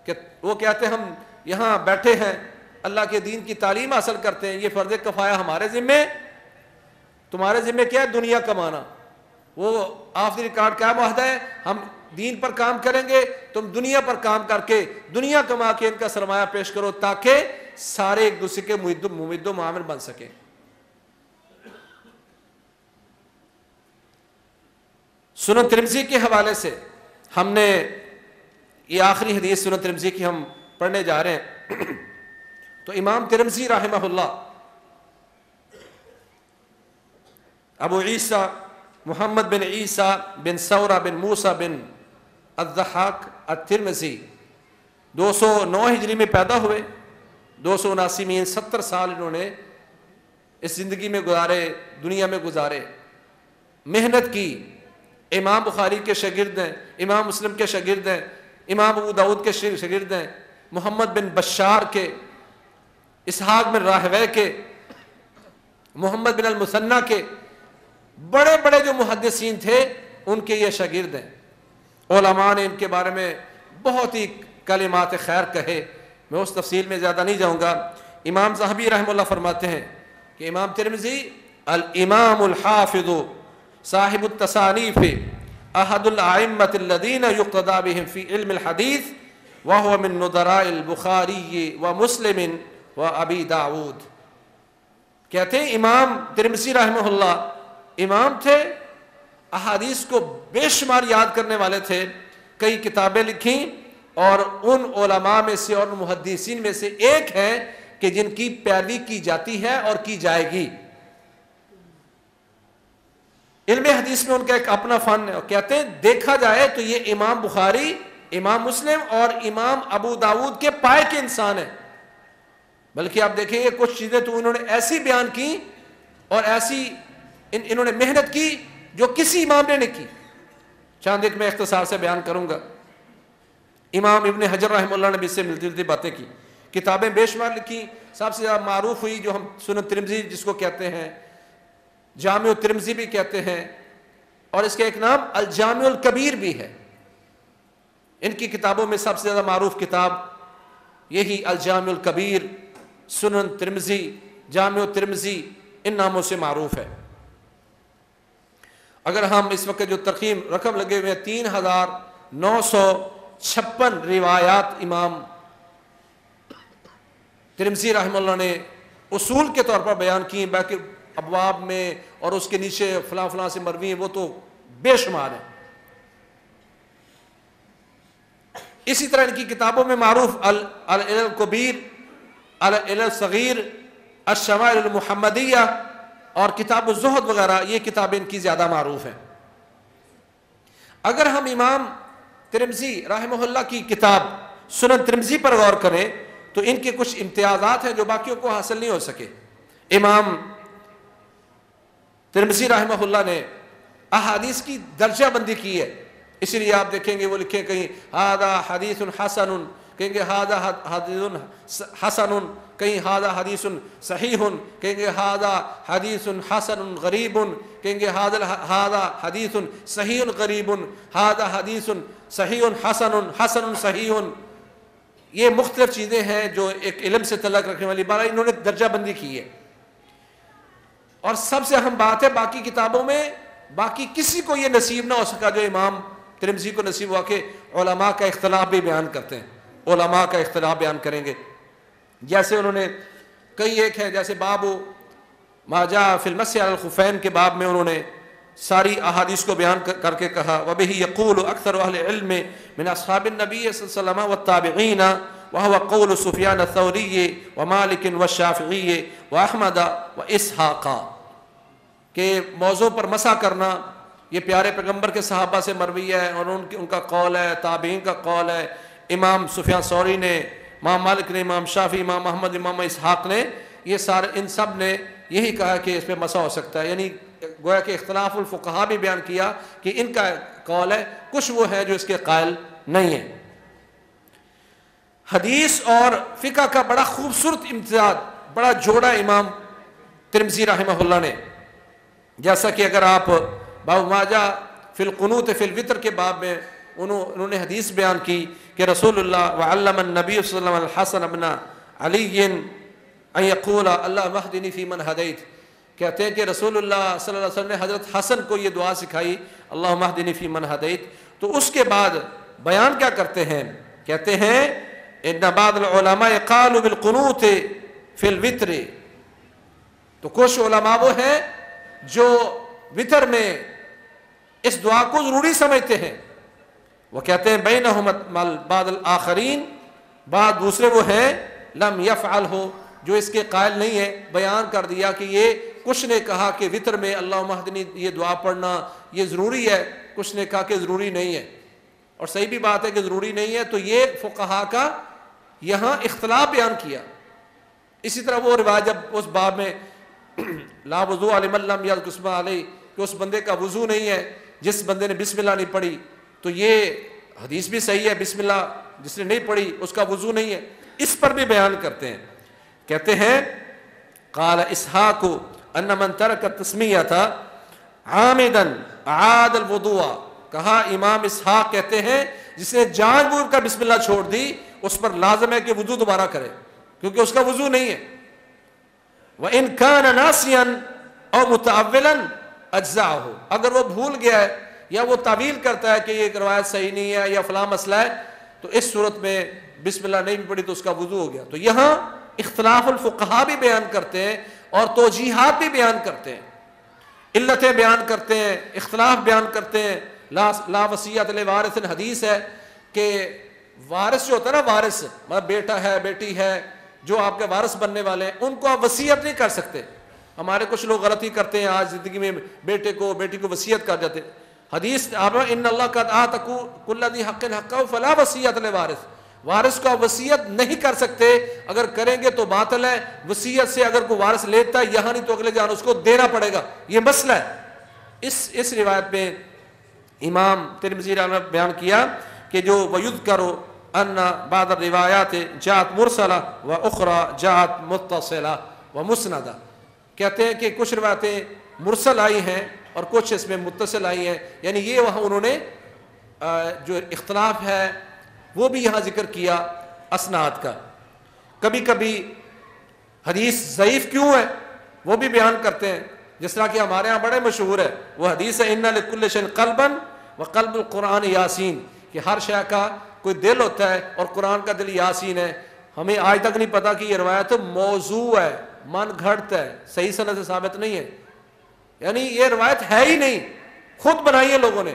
کہ وہ کہتے ہیں ہم یہاں بیٹھے ہیں اللہ کے دین کی تعلیم حاصل کرتے ہیں، یہ فرض کفایہ ہمارے ذمے، تمہارے ذمے کیا ہے؟ دنیا کمانا۔ وہ آف دی ریکارڈ کیا معاہدہ ہے؟ ہم دین پر کام کریں گے، تم دنیا پر کام کر کے دنیا کما کے ان کا سرمایہ پیش کرو تاکہ سارے ایک دوسرے کے ممد و معامل بن سکیں۔ سنن ترمذی کے حوالے سے ہم نے یہ آخری حدیث سنن ترمذی کی ہم پڑھنے جا رہے ہیں، تو امام ترمذی رحمہ اللہ، ابو عیسیٰ محمد بن عیسیٰ بن ثورہ بن موسیٰ بن الضحاک الترمذی 209 ہجری میں پیدا ہوئے، 279 میں 70 سال انہوں نے اس زندگی میں گزارے، دنیا میں گزارے، محنت کی۔ امام بخاری کے شاگرد ہیں، امام مسلم کے شاگرد ہیں، امام ابو داؤد کے شاگرد ہیں، محمد بن بشار کے، اسحاق بن راہوے کے، محمد بن المثنى کے، بڑے بڑے جو محدثین تھے ان کے یہ شاگرد ہیں۔ علماء نے ان کے بارے میں بہت ہی کلمات خیر کہے، میں اس تفصیل میں زیادہ نہیں جاؤں گا۔ امام ذہبی رحمہ اللہ فرماتے ہیں کہ امام ترمذی الامام الحافظ صاحب التصانیف احد الائمۃ الذین یقتدی بهم فی علم الحدیث وهو من نظراء البخاری ومسلم وابی داود۔ کہتے ہیں امام ترمذی رحمہ اللہ امام تھے، احادیث کو بے شمار یاد کرنے والے تھے، کئی کتابیں لکھیں، اور ان علماء میں سے اور محدثین میں سے ایک ہیں کہ جن کی پیروی کی جاتی ہے اور کی جائے گی۔ علم حدیث میں ان کا ایک اپنا فن ہے، کہتے ہیں دیکھا جائے تو یہ امام بخاری، امام مسلم اور امام ابو داود کے پائے کے انسان ہیں۔ بلکہ آپ دیکھیں گے کچھ چیزیں تو انہوں نے ایسی بیان کی اور ایسی انہوں نے محنت کی جو کسی امام نے نہیں کی۔ چاند ایک میں اختصار سے بیان کروں گا۔ امام ابن حجر رحمہ اللہ نے بھی اس سے ملتی جلتی باتیں کی، کتابیں بے شمار لکھی، سب سے زیادہ معروف ہوئی جو ہم سنن ترمذی جس کو کہتے ہیں، جامع ترمذی بھی کہتے ہیں، اور اس کا ایک نام الجامع الکبیر بھی ہے۔ ان کی کتابوں میں سب سے زیادہ معروف کتاب یہی الجامع الکبیر، سنن ترمذی، جامع ترمذی، ان ناموں سے معروف ہے۔ اگر ہم اس وقت جو ترقیم رقم لگے ہوئے 3956 روایات امام ترمذی رحمہ اللہ نے اصول کے طور پر بیان کی، باقی ابواب میں اور اس کے نیچے فلاں فلاں سے مروی ہیں، وہ تو بے شمار ہیں۔ اسی طرح ان کی کتابوں میں معروف العلل الکبیر، العلل الصغیر، الشمائل المحمدیہ اور کتاب الزہد وغیرہ، یہ کتابیں ان کی زیادہ معروف ہیں۔ اگر ہم امام ترمذی رحمہ اللہ کی کتاب سنن ترمذی پر غور کریں تو ان کے کچھ امتیازات ہیں جو باقیوں کو حاصل نہیں ہو سکے۔ امام ترمذی رحمہ اللہ نے احادیث کی درجہ بندی کی ہے، اس لیے آپ دیکھیں گے وہ لکھیں کہیں ھذا حدیث حسن، کہیں گے ھذا حدیث حسن، کہیں ھذا حدیث صحیح، کہیں گے ھذا حدیث حسن غریب، کہیں گے ھذا حدیث صحیح غریب، ھذا حدیث صحیح حسن، حسن صحیح۔ یہ مختلف چیزیں ہیں جو ایک علم سے تعلق رکھنے والی بات، انہوں نے درجہ بندی کی ہے۔ اور سب سے اہم بات ہے باقی کتابوں میں باقی کسی کو یہ نصیب نہ ہو سکا جو امام ترمذی کو نصیب ہوا کہ علماء کا اختلاف بھی بیان کرتے ہیں، علماء کا اختلاف بیان کریں گے۔ جیسے انہوں نے کئی ایک ہے، جیسے باب ما جاء فی المسح علی الخفین کے باب میں انہوں نے ساری احادیث کو بیان کر کے کہا وَبِهِ يَقُولُ أَكْثَرُ أَهْلِ الْعِلْمِ مِنْ أَصْحَابِ النَّبِيِّ صلی اللہ علیہ وسلم وَالتَّابِعِينَ وَهُوَ قَوْلُ سُفْيَانَ الثَّوْرِيِّ وَمَالِكٍ وَالشَّافِعِيِّ وَأَحْمَدَ وَإِسْحَاقَ، کہ موضوع پر مسح کرنا یہ پیارے پیغمبر کے صحابہ سے مروی ہے اور ان کا قول ہے، تابعین کا قول ہے، امام سفیان ثوری نے، امام مالک نے، امام شافعی، امام احمد، امام اسحاق نے، یہ سارے ان سب نے یہی کہا کہ اس پہ مسح ہو سکتا ہے۔ یعنی گویا کہ اختلاف الفقہا بھی بیان کیا کہ ان کا قول ہے، کچھ وہ ہے جو اس کے قائل نہیں ہیں۔ حدیث اور فقہ کا بڑا خوبصورت امتزاج، بڑا جوڑا امام ترمذی رحمہ اللہ نے، جیسا کہ اگر آپ باب ما جاء فی القنوت فی الوتر کے باب میں انہوں نے حدیث بیان کی کہ رسول اللہ وعلم النبی صلی اللہ علیہ وسلم الحسن بن علی ان یقول اللہم اہدنی فی من ہدیت، کہتے ہیں کہ رسول اللہ صلی اللہ علیہ وسلم نے حضرت حسن کو یہ دعا سکھائی اللہم اہدنی فی من ہدیت۔ تو اس کے بعد بیان کیا کرتے ہیں، کہتے ہیں ان بعض العلماء قالوا بالقنوت فی الوتر، تو کچھ علماء وہ ہیں جو وتر میں اس دعا کو ضروری سمجھتے ہیں، وہ کہتے ہیں بینہم بعض الآخرین، بعض دوسرے وہ ہیں لم یفعلہ، جو اس کے قائل نہیں ہے، بیان کر دیا کہ یہ کچھ نے کہا کہ وتر میں اللہم اہدنی یہ دعا پڑھنا یہ ضروری ہے، کچھ نے کہا کہ ضروری نہیں ہے، اور صحیح بھی بات ہے کہ ضروری نہیں ہے، تو یہ فقہا کا یہاں اختلاف بیان کیا۔ اسی طرح وہ روایت جب اس باب میں لا وضوء لمن لم یذکر اسم علیہ، کہ اس بندے کا وضو نہیں ہے جس بندے نے بسم اللہ نہیں پڑھی، تو یہ حدیث بھی صحیح ہے، بسم اللہ جس نے نہیں پڑھی اس کا وضو نہیں ہے، اس پر بھی بیان کرتے ہیں. کہتے ہیں قال اسحاق ان من ترک التسمیۃ عامدا اعاد الوضوء، کہا امام اسحاق کہتے ہیں جس نے جان بوجھ کر بسم اللہ چھوڑ دی اس پر لازم ہے کہ وضو دوبارہ کرے، کیونکہ اس کا وضو نہیں ہے. وَإِن كَانَ نَاسِيًا أَوْ مُتَأَوِّلًا أَجْزَعَهُ، اگر وہ بھول گیا ہے یا وہ تعویل کرتا ہے کہ یہ روایت صحیح نہیں ہے یا فلاں مسئلہ ہے، تو اس صورت میں بسم اللہ نہیں بھی پڑھی تو اس کا وضو ہو گیا. تو یہاں اختلاف الفقہا بھی بیان کرتے ہیں اور توجیحات بھی بیان کرتے ہیں، علتیں بیان کرتے ہیں، اختلاف بیان کرتے ہیں. لا وصیت لوارث حدیث ہے کہ وارث جو ہوتا ہے نا، وارث مطلب بیٹا ہے بیٹی ہے جو آپ کے وارث بننے والے ہیں، ان کو آپ وصیت نہیں کر سکتے. ہمارے کچھ لوگ غلطی کرتے ہیں آج زندگی میں، بیٹے کو بیٹی کو وصیت کر جاتے. حدیث آپ ان اللہ قد آتى كل ذي حق حقه فلا وصیت لوارث، وارث کا وصیت نہیں کر سکتے، اگر کریں گے تو باطل ہے. وصیت سے اگر کوئی وارث لیتا ہے یہاں نہیں تو اگلے جان اس کو دینا پڑے گا، یہ مسئلہ ہے. اس روایت میں امام ترمذی نے بیان کیا کہ جو وَيُذْكَرُ أَنَّ بعض الروایات جاءت مرسلہ وأخرى جاءت متصلہ ومسندہ، کہتے ہیں کہ کچھ روایتیں مرسل آئی ہیں اور کچھ اس میں متصل آئی ہیں، یعنی یہ وہاں انہوں نے جو اختلاف ہے وہ بھی یہاں ذکر کیا اسناد کا. کبھی کبھی حدیث ضعیف کیوں ہے وہ بھی بیان کرتے ہیں، جس طرح کہ ہمارے ہاں بڑے مشہور ہے وہ حدیث ہے اِنَّ لِكُلِّ شَيْءٍ قَلْبًا وَقَلْبُ الْقُرْآنِ یاسین، کہ ہر شے کا کوئی دل ہوتا ہے اور قرآن کا دل یاسین ہے. ہمیں آج تک نہیں پتا کہ یہ روایت موضوع ہے، من گھڑت ہے، صحیح سند سے ثابت نہیں ہے، یعنی یہ روایت ہے ہی نہیں، خود بنائی ہے لوگوں نے.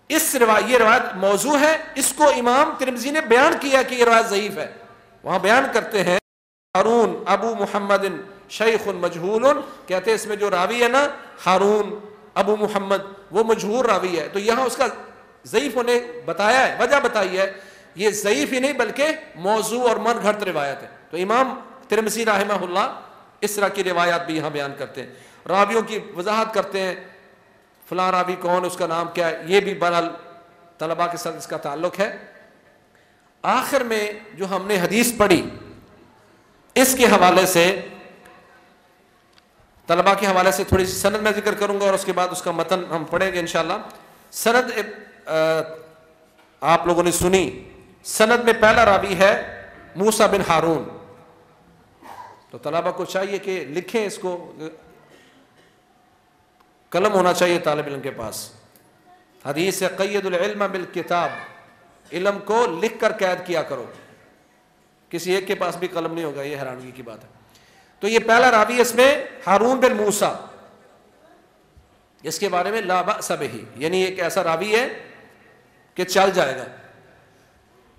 یہ روایت موضوع ہے، اس کو امام ترمذی نے بیان کیا کہ یہ روایت ضعیف ہے. وہاں بیان کرتے ہیں ہارون ابو محمد شیخ مجہول، کہتے ہیں اس میں جو راوی ہے نا ہارون ابو محمد وہ مجہور راوی ہے. تو یہاں اس کا ضعیف ہونے بتایا ہے، وجہ بتائی ہے، یہ ضعیف ہی نہیں بلکہ موضوع اور من گھڑت روایت ہے. تو امام ترمذی رحمہ اللہ اس طرح کی روایات بھی یہاں بیان کرتے ہیں، راویوں کی وضاحت کرتے ہیں، فلاں راوی کون، اس کا نام کیا ہے، یہ بھی بہرحال طلباء کے ساتھ اس کا تعلق ہے. آخر میں جو ہم نے حدیث پڑھی اس کے حوالے سے، طلباء کے حوالے سے تھوڑی سی سند میں ذکر کروں گا اور اس کے بعد اس کا متن ہم پڑھیں گے انشاءاللہ. سند آپ لوگوں نے سنی، سند میں پہلا راوی ہے موسیٰ بن ہارون. تو طلباء کو چاہیے کہ لکھیں، اس کو قلم ہونا چاہیے طالب علم کے پاس. حدیث ہے قید العلم بالکتاب، علم کو لکھ کر قید کیا کرو. کسی ایک کے پاس بھی قلم نہیں ہوگا، یہ حیرانگی کی بات ہے. تو یہ پہلا راوی اس میں ہارون بن موسیٰ، اس کے بارے میں لا بأس بہ، یعنی ایک ایسا راوی ہے کہ چل جائے گا.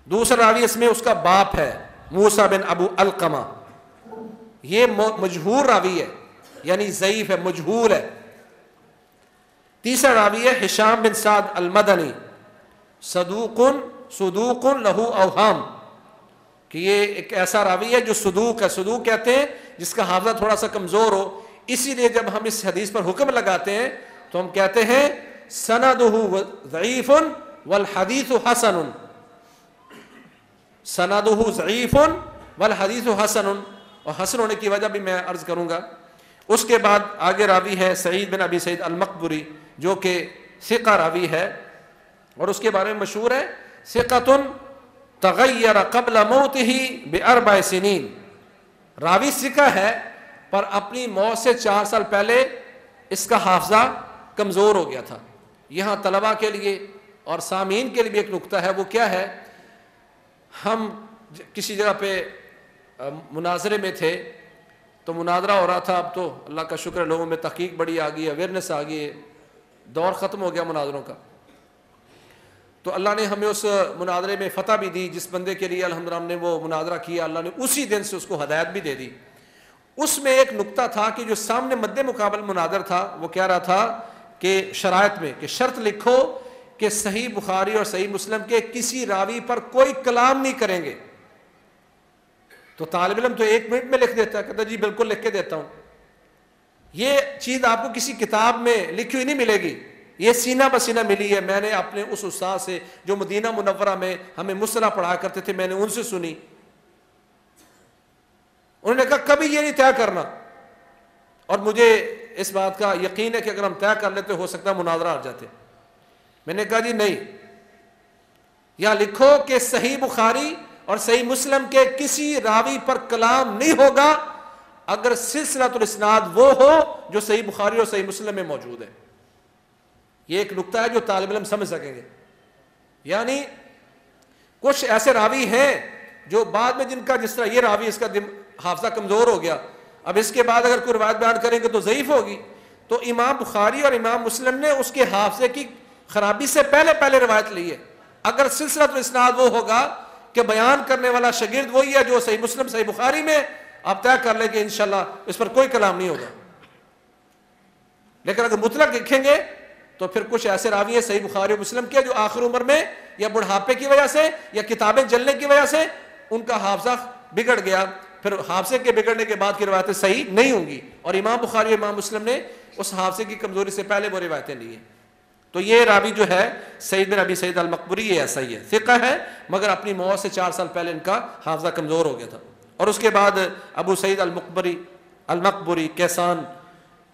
دوسرا راوی اس میں اس کا باپ ہے موسیٰ بن ابو القمہ، یہ مجہور راوی ہے، یعنی ضعیف ہے، مجہول ہے. تیسرا راوی ہے ہشام بن سعد المدنی، صدوق لہ اوہام، کہ یہ ایک ایسا راوی ہے جو صدوق ہے. صدوق کہتے ہیں جس کا حافظہ تھوڑا سا کمزور ہو، اسی لیے جب ہم اس حدیث پر حکم لگاتے ہیں تو ہم کہتے ہیں سندہ ضعیف والحدیث حسن، سندہ ضعیف والحدیث حسن، اور حسن ہونے کی وجہ بھی میں عرض کروں گا. اس کے بعد آگے راوی ہے سعید بن ابی سعید المقبری، جو کہ ثقہ راوی ہے اور اس کے بارے میں مشہور ہے ثقۃ تغیر قبل موتہ باربع سنین. راوی ثقہ ہے پر اپنی موت سے 4 سال پہلے اس کا حافظہ کمزور ہو گیا تھا. یہاں طلباء کے لیے اور سامعین کے لیے بھی ایک نکتہ ہے، وہ کیا ہے، ہم کسی جگہ پہ مناظرے میں تھے تو مناظرہ ہو رہا تھا. اب تو اللہ کا شکر ہے لوگوں میں تحقیق بڑی آ گئی ہے، اویئرنیس آ گئی ہے، دور ختم ہو گیا مناظروں کا. تو اللہ نے ہمیں اس مناظرے میں فتح بھی دی، جس بندے کے لیے الحمدللہ ہم نے وہ مناظرہ کیا اللہ نے اسی دن سے اس کو ہدایت بھی دے دی. اس میں ایک نکتہ تھا کہ جو سامنے مد مقابل مناظر تھا وہ کہہ رہا تھا کہ شرائط میں کہ شرط لکھو کہ صحیح بخاری اور صحیح مسلم کے کسی راوی پر کوئی کلام نہیں کریں گے. تو طالب علم تو 1 منٹ میں لکھ دیتا ہے، کہتا جی بالکل لکھ کے دیتا ہوں. یہ چیز آپ کو کسی کتاب میں لکھی ہوئی نہیں ملے گی، یہ سینہ بسینہ ملی ہے، میں نے اپنے اس استاد سے جو مدینہ منورہ میں ہمیں مصطلح پڑھا کرتے تھے، میں نے ان سے سنی. انہوں نے کہا کبھی یہ نہیں طے کرنا، اور مجھے اس بات کا یقین ہے کہ اگر ہم طے کر لیتے ہو سکتا ہے مناظرہ ہار جاتے. میں نے کہا جی نہیں، یہاں لکھو کہ صحیح بخاری اور صحیح مسلم کے کسی راوی پر کلام نہیں ہوگا اگر سلسلۃ الاسناد وہ ہو جو صحیح بخاری اور صحیح مسلم میں موجود ہے. یہ ایک نقطہ ہے جو طالب علم سمجھ سکیں گے. یعنی کچھ ایسے راوی ہیں جو بعد میں جن کا، جس طرح یہ راوی اس کا حافظہ کمزور ہو گیا، اب اس کے بعد اگر کوئی روایت بیان کریں گے تو ضعیف ہوگی. تو امام بخاری اور امام مسلم نے اس کے حافظے کی خرابی سے پہلے روایت لی ہے. اگر سلسلۃ الاسناد وہ ہوگا کہ بیان کرنے والا شاگرد وہی ہے جو صحیح مسلم صحیح بخاری میں، آپ طے کر لیں کہ انشاءاللہ اس پر کوئی کلام نہیں ہوگا. لیکن اگر مطلق لکھیں گے تو پھر کچھ ایسے راوی ہیں صحیح بخاری اور مسلم کے جو آخر عمر میں یا بڑھاپے کی وجہ سے یا کتابیں جلنے کی وجہ سے ان کا حافظہ بگڑ گیا، پھر حافظے کے بگڑنے کے بعد کی روایتیں صحیح نہیں ہوں گی. اور امام بخاری اور امام مسلم نے اس حافظے کی کمزوری سے پہلے وہ روایتیں لی ہیں. تو یہ راوی جو ہے سعید بن ابی سعید المقبری، یہ ایسا ہی ہے، ثقہ ہے، مگر اپنی موت سے 4 سال پہلے ان کا حافظہ کمزور ہو گیا تھا. اور اس کے بعد ابو سعید المقبری کیسان،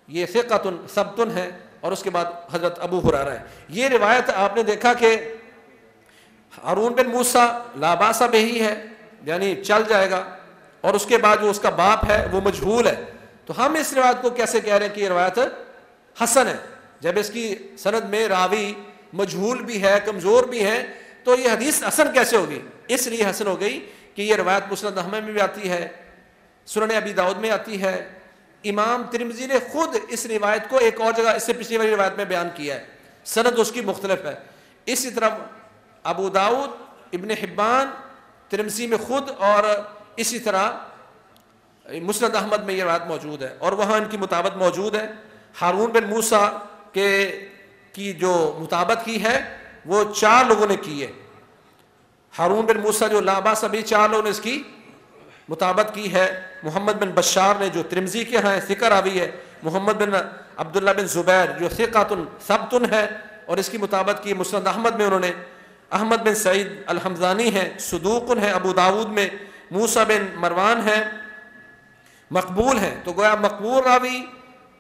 یہ ثقۃ ثبت ہے. اور اس کے بعد حضرت ابو ہریرہ ہے. یہ روایت آپ نے دیکھا کہ ہارون بن موسیٰ لا باس بہ ہے، یعنی چل جائے گا، اور اس کے بعد جو اس کا باپ ہے وہ مجہول ہے. تو ہم اس روایت کو کیسے کہہ رہے ہیں کہ یہ روایت حسن ہے جب اس کی سند میں راوی مجہول بھی ہے، کمزور بھی ہے؟ تو یہ حدیث حسن کیسے ہوگی؟ اس لیے حسن ہو گئی کہ یہ روایت مسند احمد میں بھی آتی ہے، سنن ابی داؤد میں آتی ہے. امام ترمذی نے خود اس روایت کو ایک اور جگہ اس سے پچھلی والی روایت میں بیان کیا ہے، سند اس کی مختلف ہے. اسی طرح ابو داؤد، ابن حبان، ترمذی میں خود، اور اسی طرح مسند احمد میں یہ روایت موجود ہے، اور وہاں ان کی مطابقت موجود ہے. ہارون بن موسیٰ کی جو مطابقت کی ہے وہ 4 لوگوں نے کی ہے. ہارون بن موسیٰ جو لا باس بہ، 4 لوگوں نے اس کی مطابقت کی ہے. محمد بن بشار نے جو ترمذی کے ہیں ثقہ راوی ہے، محمد بن عبداللہ بن زبیر جو ثقۃ ثبت ہے، اور اس کی مطابقت کی مسند احمد میں انہوں نے. احمد بن سعید الحمدانی ہے، صدوق ہے. ابو داود میں موسیٰ بن مروان ہے، مقبول ہیں. تو گویا مقبول راوی،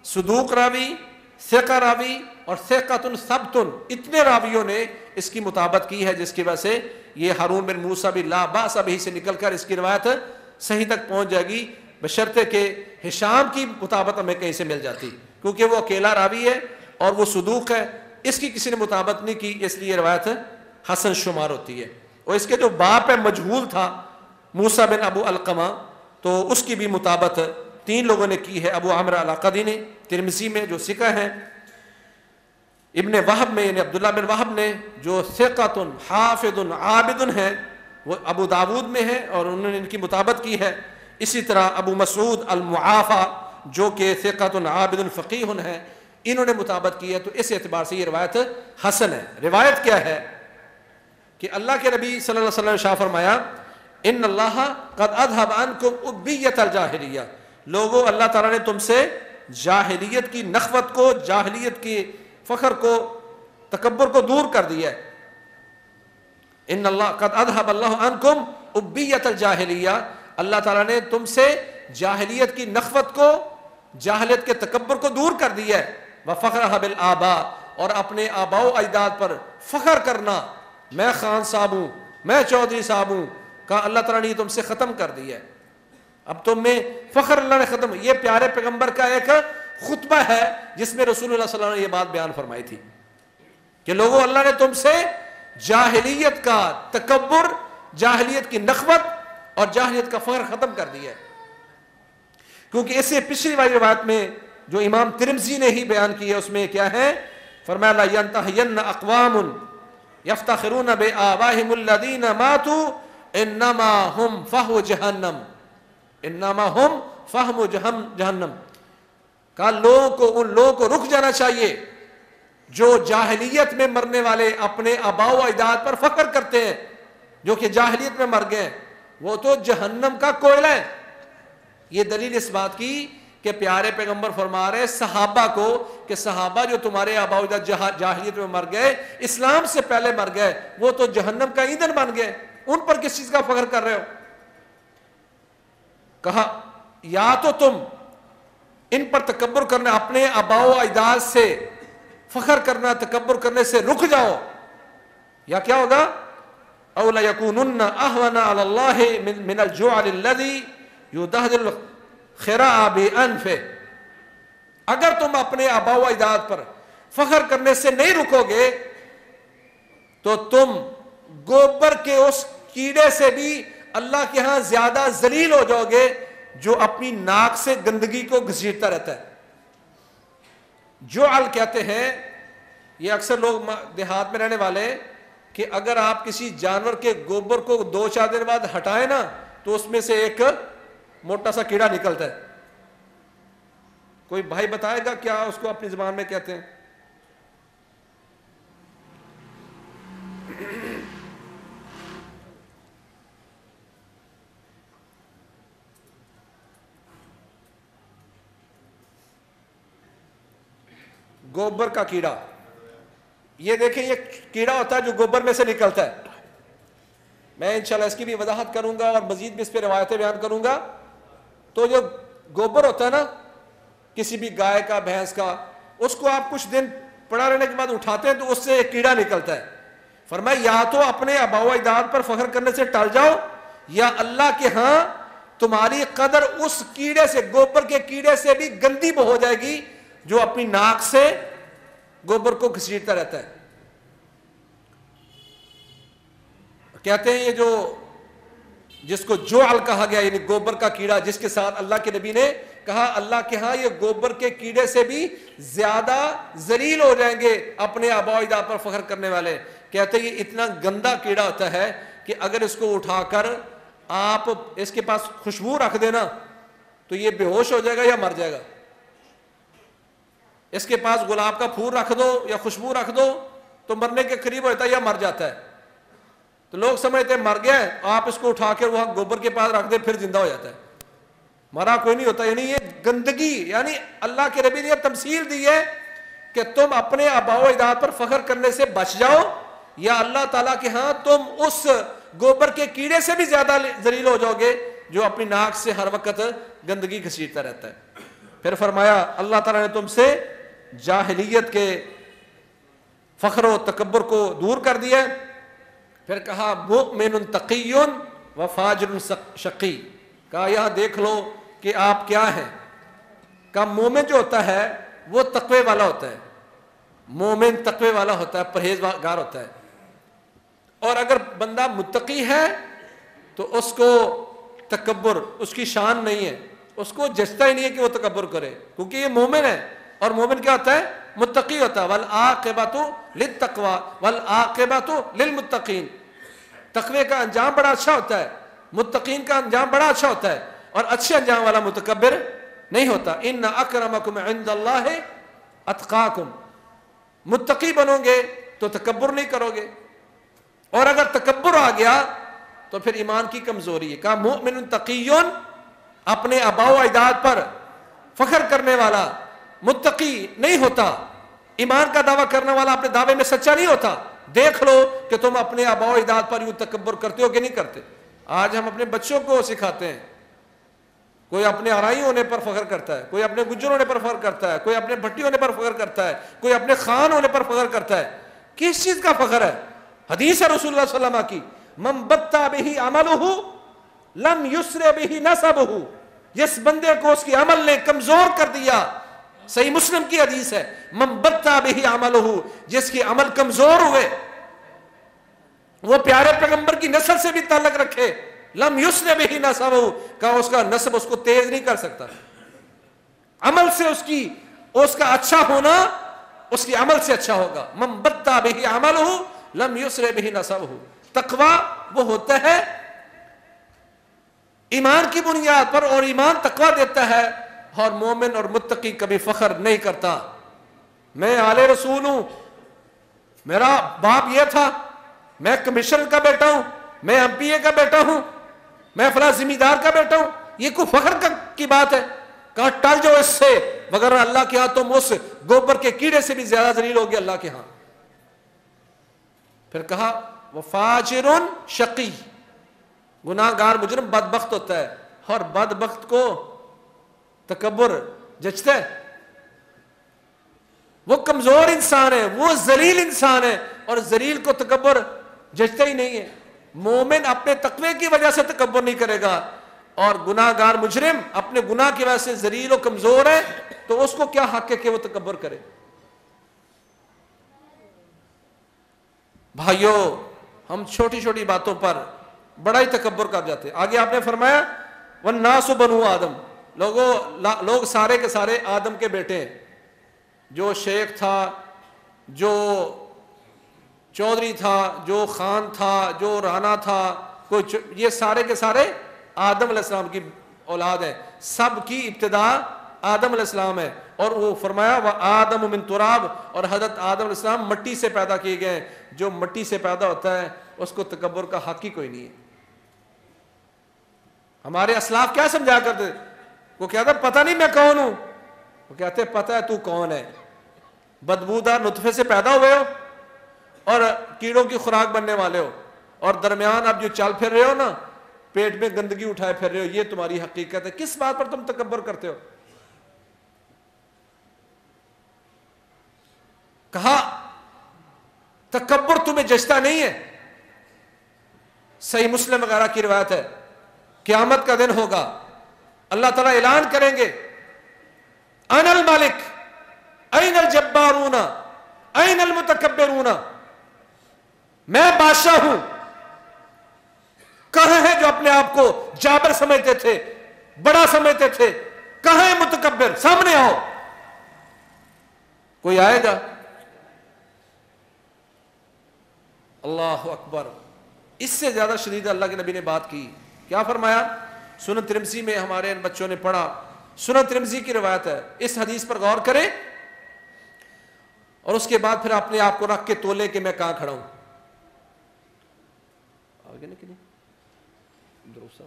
صدوق راوی، ثقہ راوی اور ثقۃ ثبت، اتنے راویوں نے اس کی مطابقت کی ہے، جس کی وجہ سے یہ ہارون بن موسیٰ بھی لا باس بہ سے نکل کر اس کی روایت صحیح تک پہنچ جائے گی، بشرطے کہ ہشام کی مطابقت ہمیں کہیں سے مل جاتی، کیونکہ وہ اکیلا راوی ہے اور وہ صدوق ہے. اس کی کسی نے مطابقت نہیں کی، اس لیے روایت حسن شمار ہوتی ہے. اور اس کے جو باپ ہے مجہول تھا، موسیٰ بن ابو القمہ، تو اس کی بھی مطابقت 3 لوگوں نے کی ہے. ابو عمرو العقدی نے ترمذی میں جو ثقہ ہیں، ابن وہب میں یعنی عبداللہ بن وہب نے جو ثقۃ حافظ عابد ہے، وہ ابو داود میں ہے اور انہوں نے ان کی مطابقت کی ہے. اسی طرح ابو مسعود المعافی جو کہ ثقۃ عابد فقیہ ہے، انہوں نے مطابقت کی ہے. تو اس اعتبار سے یہ روایت حسن ہے. روایت کیا ہے کہ اللہ کے نبی صلی اللہ علیہ وسلم نے شاہ فرمایا، ان اللہ قد اذهب عنکم ابیۃ الجاہلیہ، لوگوں اللہ تعالیٰ نے تم سے جاہلیت کی نخوت کو، جاہلیت کی فخر کو، تکبر کو دور کر دیا ہے. ان اللہ قد اذهب اللہ عنکم ابیۃ الجاہلیہ، اللہ تعالیٰ نے تم سے جاہلیت کی نخوت کو، جاہلیت کے تکبر کو دور کر دیا ہے. وفخرها بالآباء، اور اپنے آباء و اجداد پر فخر کرنا، میں خان صاحب ہوں، میں چودھری صاحب ہوں، کہا اللہ تعالیٰ نے یہ تم سے ختم کر دیا ہے. اب تم میں فخر اللہ نے ختم. یہ پیارے پیغمبر کا ایک خطبہ ہے جس میں رسول اللہ صلی اللہ علیہ وسلم نے یہ بات بیان فرمائی تھی کہ لوگوں اللہ نے تم سے جاہلیت کا تکبر، جاہلیت کی نخوت اور جاہلیت کا فخر ختم کر دیا ہے. کیونکہ اس سے پچھلی والی روایت میں جو امام ترمذی نے ہی بیان کی ہے اس میں کیا ہے؟ فرمایا لا ینتہین اقوام یفتخرون بآبائہم الذین ماتوا انما ہم فحو جہنم، انما ہم فحم جہنم. کہا ان لوگوں کو رک جانا چاہیے جو جاہلیت میں مرنے والے اپنے آباء و اجداد پر فخر کرتے ہیں، جو کہ جاہلیت میں مر گئے، وہ تو جہنم کا کوئلہ ہے. یہ دلیل اس بات کی کہ پیارے پیغمبر فرما رہے صحابہ کو کہ صحابہ جو تمہارے آباء و اجداد جاہلیت میں مر گئے، اسلام سے پہلے مر گئے، وہ تو جہنم کا ایندھن بن گئے، ان پر کس چیز کا فخر کر رہے ہو؟ کہا یا تو تم ان پر تکبر کرنا، اپنے آباء و اجداد سے فخر کرنا، تکبر کرنے سے رک جاؤ، یا کیا ہوگا؟ او لیکونن اہون علی اللہ من الجعل الذی یدہدل خراء بانفہ، اگر تم اپنے آباء و اجداد پر فخر کرنے سے نہیں رکو گے تو تم گوبر کے اس کیڑے سے بھی اللہ کے ہاں زیادہ ذلیل ہو جاؤ گے جو اپنی ناک سے گندگی کو گھسیٹتا رہتا ہے۔ جعل کہتے ہیں، یہ اکثر لوگ دیہات میں رہنے والے، کہ اگر آپ کسی جانور کے گوبر کو 2-4 دن بعد ہٹائیں نا تو اس میں سے ایک موٹا سا کیڑا نکلتا ہے۔ کوئی بھائی بتائے گا کیا اس کو اپنی زبان میں کہتے ہیں؟ گوبر کا کیڑا، یہ دیکھیں یہ کیڑا ہوتا ہے جو گوبر میں سے نکلتا ہے۔ میں انشاءاللہ اس کی بھی وضاحت کروں گا اور مزید بھی اس پہ روایتیں بیان کروں گا۔ تو جو گوبر ہوتا ہے نا کسی بھی گائے کا، بھینس کا، اس کو آپ کچھ دن پڑا رہنے کے بعد اٹھاتے ہیں تو اس سے ایک کیڑا نکلتا ہے۔ فرمایا یا تو اپنے آباء و اجداد پر فخر کرنے سے ٹل جاؤ، یا اللہ کے ہاں تمہاری قدر اس کیڑے سے، گوبر کے کیڑے سے بھی گندی ہو جائے گی جو اپنی ناک سے گوبر کو گھسیٹتا رہتا ہے۔ کہتے ہیں یہ جو جس کو جعل کہا گیا، یعنی گوبر کا کیڑا، جس کے ساتھ اللہ کے نبی نے کہا اللہ کے ہاں یہ گوبر کے کیڑے سے بھی زیادہ ذلیل ہو جائیں گے اپنے آباء و اجداد پر فخر کرنے والے۔ کہتے ہیں یہ اتنا گندا کیڑا ہوتا ہے کہ اگر اس کو اٹھا کر آپ اس کے پاس خوشبو رکھ دینا تو یہ بے ہوش ہو جائے گا یا مر جائے گا۔ اس کے پاس گلاب کا پھول رکھ دو یا خوشبو رکھ دو تو مرنے کے قریب ہوتا ہے یا مر جاتا ہے۔ تو لوگ سمجھتے ہیں مر گیا ہے، آپ اس کو اٹھا کے وہاں گوبر کے پاس رکھ دے پھر زندہ ہو جاتا ہے، مرا کوئی نہیں ہوتا۔ یعنی یہ گندگی، یعنی اللہ کے نبی نے یہ تمثیل دی ہے کہ تم اپنے آباء و اجداد پر فخر کرنے سے بچ جاؤ، یا اللہ تعالیٰ کے ہاں تم اس گوبر کے کیڑے سے بھی زیادہ ذلیل ہو جاؤ گے جو اپنی ناک سے ہر وقت گندگی گھسیٹتا رہتا ہے۔ پھر فرمایا اللہ تعالیٰ نے تم سے جاہلیت کے فخر و تکبر کو دور کر دیا۔ پھر کہا مؤمن تقی و فاجر شقی، کہا یہاں دیکھ لو کہ آپ کیا ہیں۔ کہا مومن جو ہوتا ہے وہ تقوی والا ہوتا ہے، مومن تقوی والا ہوتا ہے، پرہیزگار ہوتا ہے۔ اور اگر بندہ متقی ہے تو اس کو تکبر، اس کی شان نہیں ہے، اس کو جچتا ہی نہیں ہے کہ وہ تکبر کرے، کیونکہ یہ مومن ہے۔ اور مومن کیا ہوتا ہے؟ متقی ہوتا ہے۔ والعاقبۃ للتقوی والعاقبۃ للمتقین، تقوی کا انجام بڑا اچھا ہوتا ہے، متقین کا انجام بڑا اچھا ہوتا ہے، اور اچھے انجام والا متکبر نہیں ہوتا۔ ان اکرمکم عند اللہ اتقاکم، متقی بنو گے تو تکبر نہیں کرو گے، اور اگر تکبر آ گیا تو پھر ایمان کی کمزوری ہے۔ کہا مؤمن تقی، اپنے آباء و اجداد پر فخر کرنے والا متقی نہیں ہوتا، ایمان کا دعویٰ کرنے والا اپنے دعوے میں سچا نہیں ہوتا۔ دیکھ لو کہ تم اپنے آباء و اجداد پر یوں تکبر کرتے ہو کہ نہیں کرتے۔ آج ہم اپنے بچوں کو سکھاتے ہیں، کوئی اپنے آرائی ہونے پر فخر کرتا ہے، کوئی اپنے گجر ہونے پر فخر کرتا ہے، کوئی اپنے بھٹی ہونے پر فخر کرتا ہے، کوئی اپنے خان ہونے پر فخر کرتا ہے۔ کس چیز کا فخر ہے؟ حدیث ہے رسول اللہ صلی اللہ علیہ وسلم کی، من بطا بہ عملہ لم یسر بہ نسبہ، جس بندے کو اس کی عمل نے کمزور کر دیا، صحیح مسلم کی حدیث ہے، من بطا بہ عملہ، جس کی عمل کمزور ہوئے، وہ پیارے پیغمبر کی نسل سے بھی تعلق رکھے، لم یسر بہ نسبہ، کہا اس کا نسب اس کو تیز نہیں کر سکتا۔ عمل سے اس کا اچھا ہونا اس کی عمل سے اچھا ہوگا۔ من بطا بہ عملہ لم یسر بہ نسبہ۔ تقویٰ وہ ہوتا ہے ایمان کی بنیاد پر، اور ایمان تقویٰ دیتا ہے، اور مومن اور متقی کبھی فخر نہیں کرتا۔ میں آل رسول ہوں، میرا باپ یہ تھا، میں کمشنر کا بیٹا ہوں، میں ایم پی اے کا بیٹا ہوں، میں فلاں ذمہ دار کا بیٹا ہوں، یہ کوئی فخر کی بات ہے؟ کہا ٹل جاؤ اس سے، مگر اللہ کے ہاں تم اس گوبر کے کیڑے سے بھی زیادہ ذلیل ہوگے اللہ کے ہاں۔ پھر کہا وفاجر شقی، گناہ گار مجرم بدبخت ہوتا ہے، اور بدبخت کو تکبر جچتا ہے؟ وہ کمزور انسان ہے، وہ ذلیل انسان ہے، اور ذلیل کو تکبر جچتا ہی نہیں ہے۔ مومن اپنے تقوی کی وجہ سے تکبر نہیں کرے گا، اور گناہ گار مجرم اپنے گناہ کی وجہ سے ذلیل و کمزور ہے، تو اس کو کیا حق ہے کہ وہ تکبر کرے؟ بھائیو، ہم چھوٹی چھوٹی باتوں پر بڑا ہی تکبر کر جاتے ہیں۔ آگے آپ نے فرمایا والناس بنو آدم، لوگ سارے کے سارے آدم کے بیٹے ہیں، جو شیخ تھا، جو چودھری تھا، جو خان تھا، جو رانا تھا، یہ سارے کے سارے آدم علیہ السلام کی اولاد ہیں، سب کی ابتدا آدم علیہ السلام ہے۔ اور وہ فرمایا وآدم من تراب، اور حضرت آدم علیہ السلام مٹی سے پیدا کیے گئے ہیں۔ جو مٹی سے پیدا ہوتا ہے اس کو تکبر کا حق ہی کوئی نہیں ہے۔ ہمارے اسلاف کیا سمجھا کرتے؟ وہ کہتا پتہ نہیں میں کون ہوں، وہ کہتے پتہ ہے تو کون ہے، بدبودار نطفے سے پیدا ہوئے ہو اور کیڑوں کی خوراک بننے والے ہو، اور درمیان اب جو چل پھر رہے ہو نا، پیٹ میں گندگی اٹھائے پھر رہے ہو، یہ تمہاری حقیقت ہے۔ کس بات پر تم تکبر کرتے ہو؟ کہا تکبر تمہیں جچتا نہیں ہے۔ صحیح مسلم وغیرہ کی روایت ہے، قیامت کا دن ہوگا، اللہ تعالیٰ اعلان کریں گے انا الملک این الجبارون این المتکبرون، میں بادشاہ ہوں، کہاں ہیں جو اپنے آپ کو جابر سمجھتے تھے، بڑا سمجھتے تھے؟ کہاں ہے متکبر؟ سامنے آؤ۔ کوئی آئے گا؟ اللہ اکبر۔ اس سے زیادہ شدید اللہ کے نبی نے بات کی، کیا فرمایا؟ سنن ترمذی میں ہمارے ان بچوں نے پڑھا، سنن ترمذی کی روایت ہے، اس حدیث پر غور کریں اور اس کے بعد پھر اپنے آپ کو رکھ کے تولے کہ میں کہاں کھڑا ہوں۔ آگے نہیں کہ نہیں درست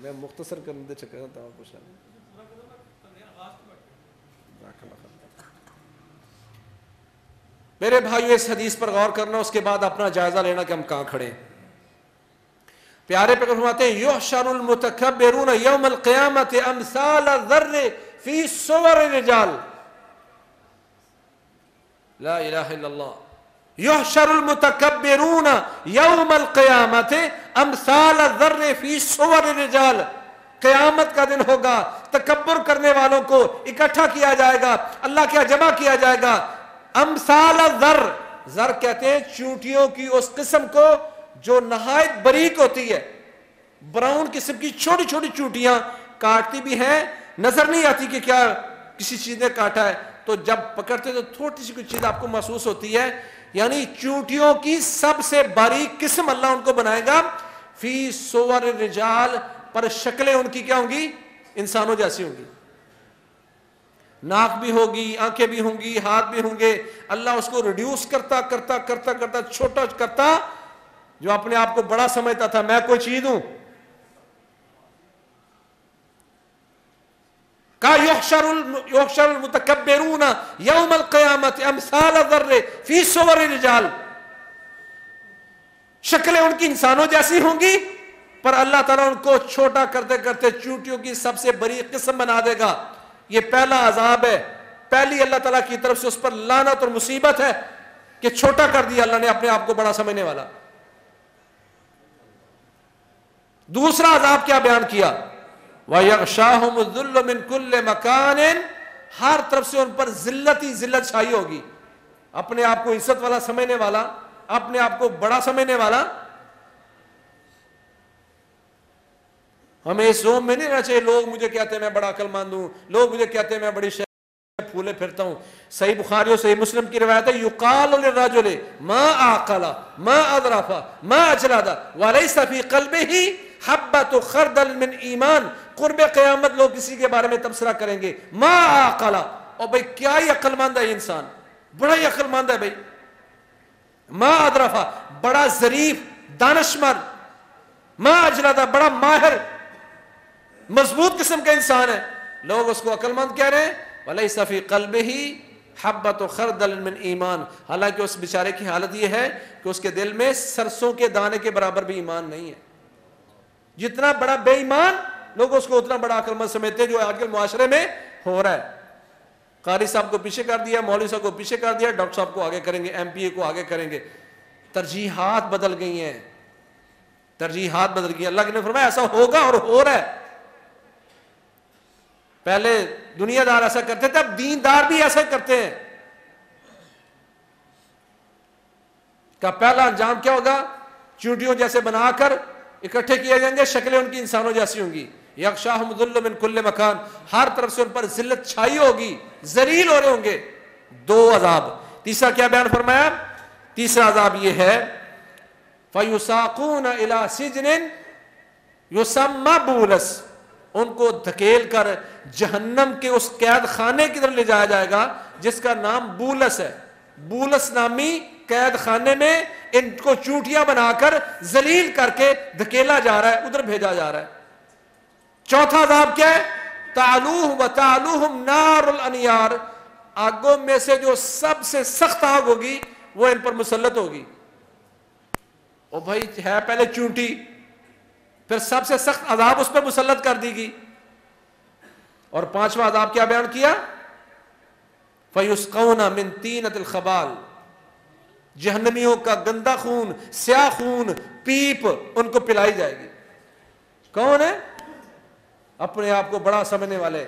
میں مختصر کرنے دے چکا تھا پوچھا میرے بھائیو، اس حدیث پر غور کرنا، اس کے بعد اپنا جائزہ لینا کہ ہم کہاں کھڑے ہیں۔ پیارے پیغمبر فرماتے ہیں یحشر المتکبرون یوم القیامت امثال الذر فی صور الرجال، لا الہ الا اللہ، یحشر المتکبرون یوم القیامت امثال الذر فی صور الرجال، قیامت کا دن ہوگا، تکبر کرنے والوں کو اکٹھا کیا جائے گا، اللہ کیا جمع کیا جائے گا، امثال الذر، ذر کہتے ہیں چونٹیوں کی اس قسم کو جو نہایت باریک ہوتی ہے، براؤن قسم کی چھوٹی چھوٹی چونٹیاں، کاٹتی بھی ہیں، نظر نہیں آتی کہ کیا کسی چیز نے کاٹا ہے، تو جب پکڑتے تو تھوڑی سی کوئی چیز آپ کو محسوس ہوتی ہے، یعنی چونٹیوں کی سب سے باریک قسم اللہ ان کو بنائے گا، فی صور الرجال، پر شکلیں ان کی کیا ہوں گی؟ انسانوں جیسی ہوں گی، ناک بھی ہوگی، آنکھیں بھی ہوں گی، ہاتھ بھی ہوں گے، اللہ اس کو ریڈیوس کرتا کرتا کرتا کرتا چھوٹا کرتا، جو اپنے آپ کو بڑا سمجھتا تھا میں کوئی چیز ہوں، کہا یحشر المتکبرون یوم القیامت امثال الذر فی صور الرجال، شکلیں ان کی انسانوں جیسی ہوں گی، پر اللہ تعالیٰ ان کو چھوٹا کرتے کرتے چونٹیوں کی سب سے بڑی قسم بنا دے گا۔ یہ پہلا عذاب ہے، پہلی اللہ تعالیٰ کی طرف سے اس پر لعنت اور مصیبت ہے کہ چھوٹا کر دیا اللہ نے اپنے آپ کو بڑا سمجھنے والا۔ دوسرا عذاب کیا بیان کیا؟ وَيَغْشَاهُمُ الذُّلُّ مِنْ كُلِّ مَكَانٍ، ہر طرف سے ان پر ذلت ہی ذلت چھائی ہوگی، اپنے آپ کو عزت والا سمجھنے والا، اپنے آپ کو بڑا سمجھنے والا۔ ہمیں اس زوم میں نہیں رہنا چاہیے لوگ مجھے کہتے ہیں میں بڑا عقل مند ہوں، لوگ مجھے کہتے ہیں میں بڑی پھولے پھرتا ہوں۔ صحیح بخاری اور صحیح مسلم کی روایت ہے یقال للرجل ما عقل ما ادرف ما اجلد وليس في قلبه حبۃ خردل من ایمان، قرب قیامت لوگ کسی کے بارے میں تبصرہ کریں گے ما عقل، اور بھئی کیا ہی عقل مند ہے انسان، بڑا ہی عقل مند ہے بھئی، ما ادرف، بڑا ظریف، دانشمند، ما اجلدہ، بڑا ماہر مضبوط قسم کا انسان ہے، لوگ اس کو عقل مند کہہ رہے ہیں، وَلَيْسَ فِي قَلْبِهِ حَبَّةُ خَرْدَلٍ مِّنْ ایمان، حالانکہ اس بیچارے کی حالت یہ ہے کہ اس کے دل میں سرسوں کے دانے کے برابر بھی ایمان نہیں ہے۔ جتنا بڑا بے ایمان لوگ اس کو اتنا بڑا عقل مند سمجھتے ہیں، جو آج کل معاشرے میں ہو رہا ہے۔ قاری صاحب کو پیچھے کر دیا، مولوی صاحب کو پیچھے کر دیا، ڈاکٹر صاحب کو آگے کریں گے، ایم پی اے کو آگے کریں گے۔ ترجیحات بدل گئی ہیں، ترجیحات بدل گئی ہیں۔ اللہ نے فرمایا ایسا ہوگا اور ہو رہا ہے۔ پہلے دنیا دار ایسا کرتے تھے، اب دیندار بھی ایسا کرتے ہیں۔ کا پہلا انجام کیا ہوگا؟ چونٹیوں جیسے بنا کر اکٹھے کیے جائیں گے، شکلیں ان کی انسانوں جیسی ہوں گی۔ یغشاہم الذل من کل مکان، ہر طرف سے ان پر ذلت چھائی ہوگی، ذلیل ہو رہے ہوں گے۔ دو عذاب۔ تیسرا کیا بیان فرمایا؟ تیسرا عذاب یہ ہے فَيُسَاقُونَ إِلَى سِجْنٍ يُسَمَّى بُولَس، ان کو دھکیل کر جہنم کے اس قید خانے کی طرف لے جایا جائے گا جس کا نام بولس ہے۔ بولس نامی قید خانے میں ان کو چونٹیاں بنا کر ذلیل کر کے دھکیلا جا رہا ہے، ادھر بھیجا جا رہا ہے۔ چوتھا عذاب کیا ہے؟ تعلوہم وتعلوہم نار الانیار، آگوں میں سے جو سب سے سخت آگ ہوگی وہ ان پر مسلط ہوگی۔ او بھائی ہے پہلے چونٹی، پھر سب سے سخت عذاب اس پر مسلط کر دی گی۔ اور پانچواں عذاب کیا بیان کیا؟ فَيُسْقَوْنَ مِن طِينَةِ الْخَبَالِ، جہنمیوں کا گندا خون، سیاہ خون، پیپ ان کو پلائی جائے گی۔ کون ہے؟ اپنے آپ کو بڑا سمجھنے والے،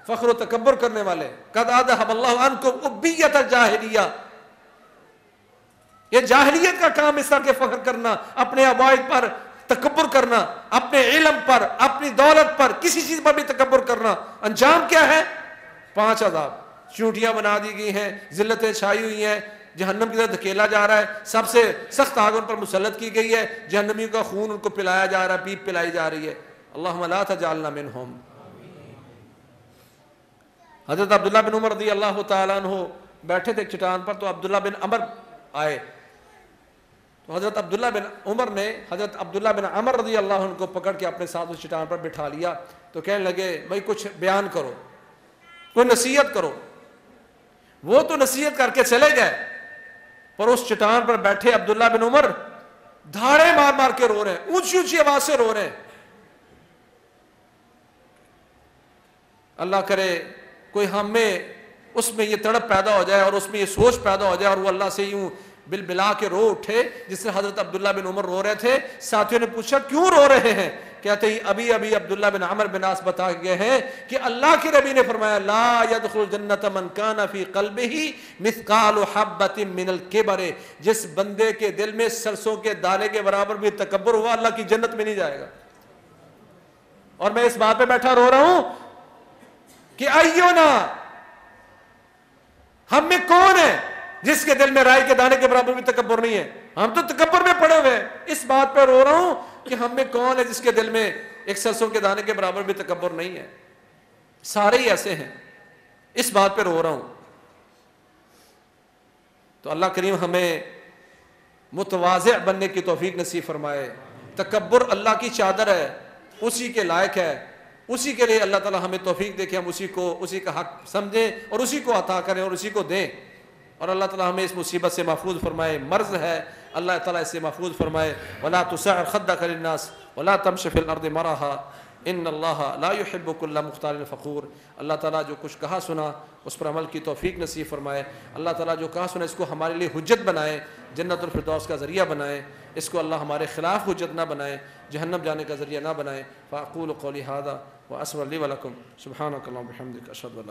فخر و تکبر کرنے والے۔ قَدْ أَذْهَبَ اللَّهُ عَنْكُمْ أُبِّيَّةَ الْجَاهِلِيَّةِ، یہ جاہلیت کا کام، اس طرح کے فخر کرنا، اپنے عوائد پر تکبر کرنا، اپنے علم پر، اپنی دولت پر، کسی چیز پر بھی تکبر کرنا۔ انجام کیا ہے؟ 5 عذاب۔ چونٹیاں بنا دی گئی ہیں، ذلتیں چھائی ہوئی ہیں، جہنم کی طرف دھکیلا جا رہا ہے، سب سے سخت آگ ان پر مسلط کی گئی ہے، جہنمیوں کا خون ان کو پلایا جا رہا ہے، پیپ پلائی جا رہی ہے۔ اللہم لا تجعلنا منہم۔ حضرت عبداللہ بن عمر رضی اللہ تعالیٰ عنہ بیٹھے تھے ایک چٹان پر، تو عبداللہ بن عمر آئے، تو حضرت عبداللہ بن عمر نے حضرت عبداللہ بن عمر رضی اللہ عنہ کو پکڑ کے اپنے ساتھ اس چٹان پر بٹھا لیا، تو کہنے لگے بھائی کچھ بیان کرو، کوئی نصیحت کرو۔ وہ تو نصیحت کر کے چلے گئے، پر اس چٹان پر بیٹھے عبداللہ بن عمر دھاڑے مار مار کے رو رہے ہیں، اونچی اونچی آواز سے رو رہے ہیں۔ اللہ کرے کوئی ہم میں اس میں یہ تڑپ پیدا ہو جائے اور اس میں یہ سوچ پیدا ہو جائے اور وہ اللہ سے یوں بل بلا کے رو اٹھے جس سے حضرت عبداللہ بن عمر رو رہے تھے۔ ساتھیوں نے پوچھا کیوں رو رہے ہیں؟ کہتے ہیں ابھی عبداللہ بن عمر بن عاص بتا گئے ہیں کہ اللہ کے نبی نے فرمایا لا يدخل الجنت من کان فی قلبہ مثقال حبۃ من الکبر، جس بندے کے دل میں سرسوں کے دانے کے برابر بھی تکبر ہوا اللہ کی جنت میں نہیں جائے گا۔ اور میں اس بات پہ بیٹھا رو رہا ہوں کہ ایونا، ہم میں کون ہے جس کے دل میں رائی کے دانے کے برابر بھی تکبر نہیں ہے؟ ہم تو تکبر میں پڑے ہوئے ہیں۔ اس بات پہ رو رہا ہوں کہ ہم میں کون ہے جس کے دل میں ایک سرسوں کے دانے کے برابر بھی تکبر نہیں ہے؟ سارے ہی ایسے ہیں، اس بات پہ رو رہا ہوں۔ تو اللہ کریم ہمیں متواضع بننے کی توفیق نصیب فرمائے۔ تکبر اللہ کی چادر ہے، اسی کے لائق ہے، اسی کے لیے اللہ تعالی ہمیں توفیق دے کہ ہم اسی کا حق سمجھیں اور اسی کو عطا کریں اور اسی کو دیں، اور اللہ تعالی ہمیں اس مصیبت سے محفوظ فرمائے۔ مرض ہے، اللہ تعالیٰ اس سے محفوظ فرمائے۔ ولا تسعر خدك للناس ولا تمش في الارض مرحا ان اللہ لا يحب كل مختال فخور۔ اللہ تعالیٰ جو کچھ کہا سنا اس پر عمل کی توفیق نصیب فرمائے۔ اللہ تعالیٰ جو کہا سنا اس کو ہمارے لیے حجت بنائے، جنت الفردوس کا ذریعہ بنائے، اس کو اللہ ہمارے خلاف حجت نہ بنائے، جہنم جانے کا ذریعہ نہ بنائے۔ فاقول قولی ھذا واستغفر لي ولكم سبحانك اللهم وبحمدك اشهد ان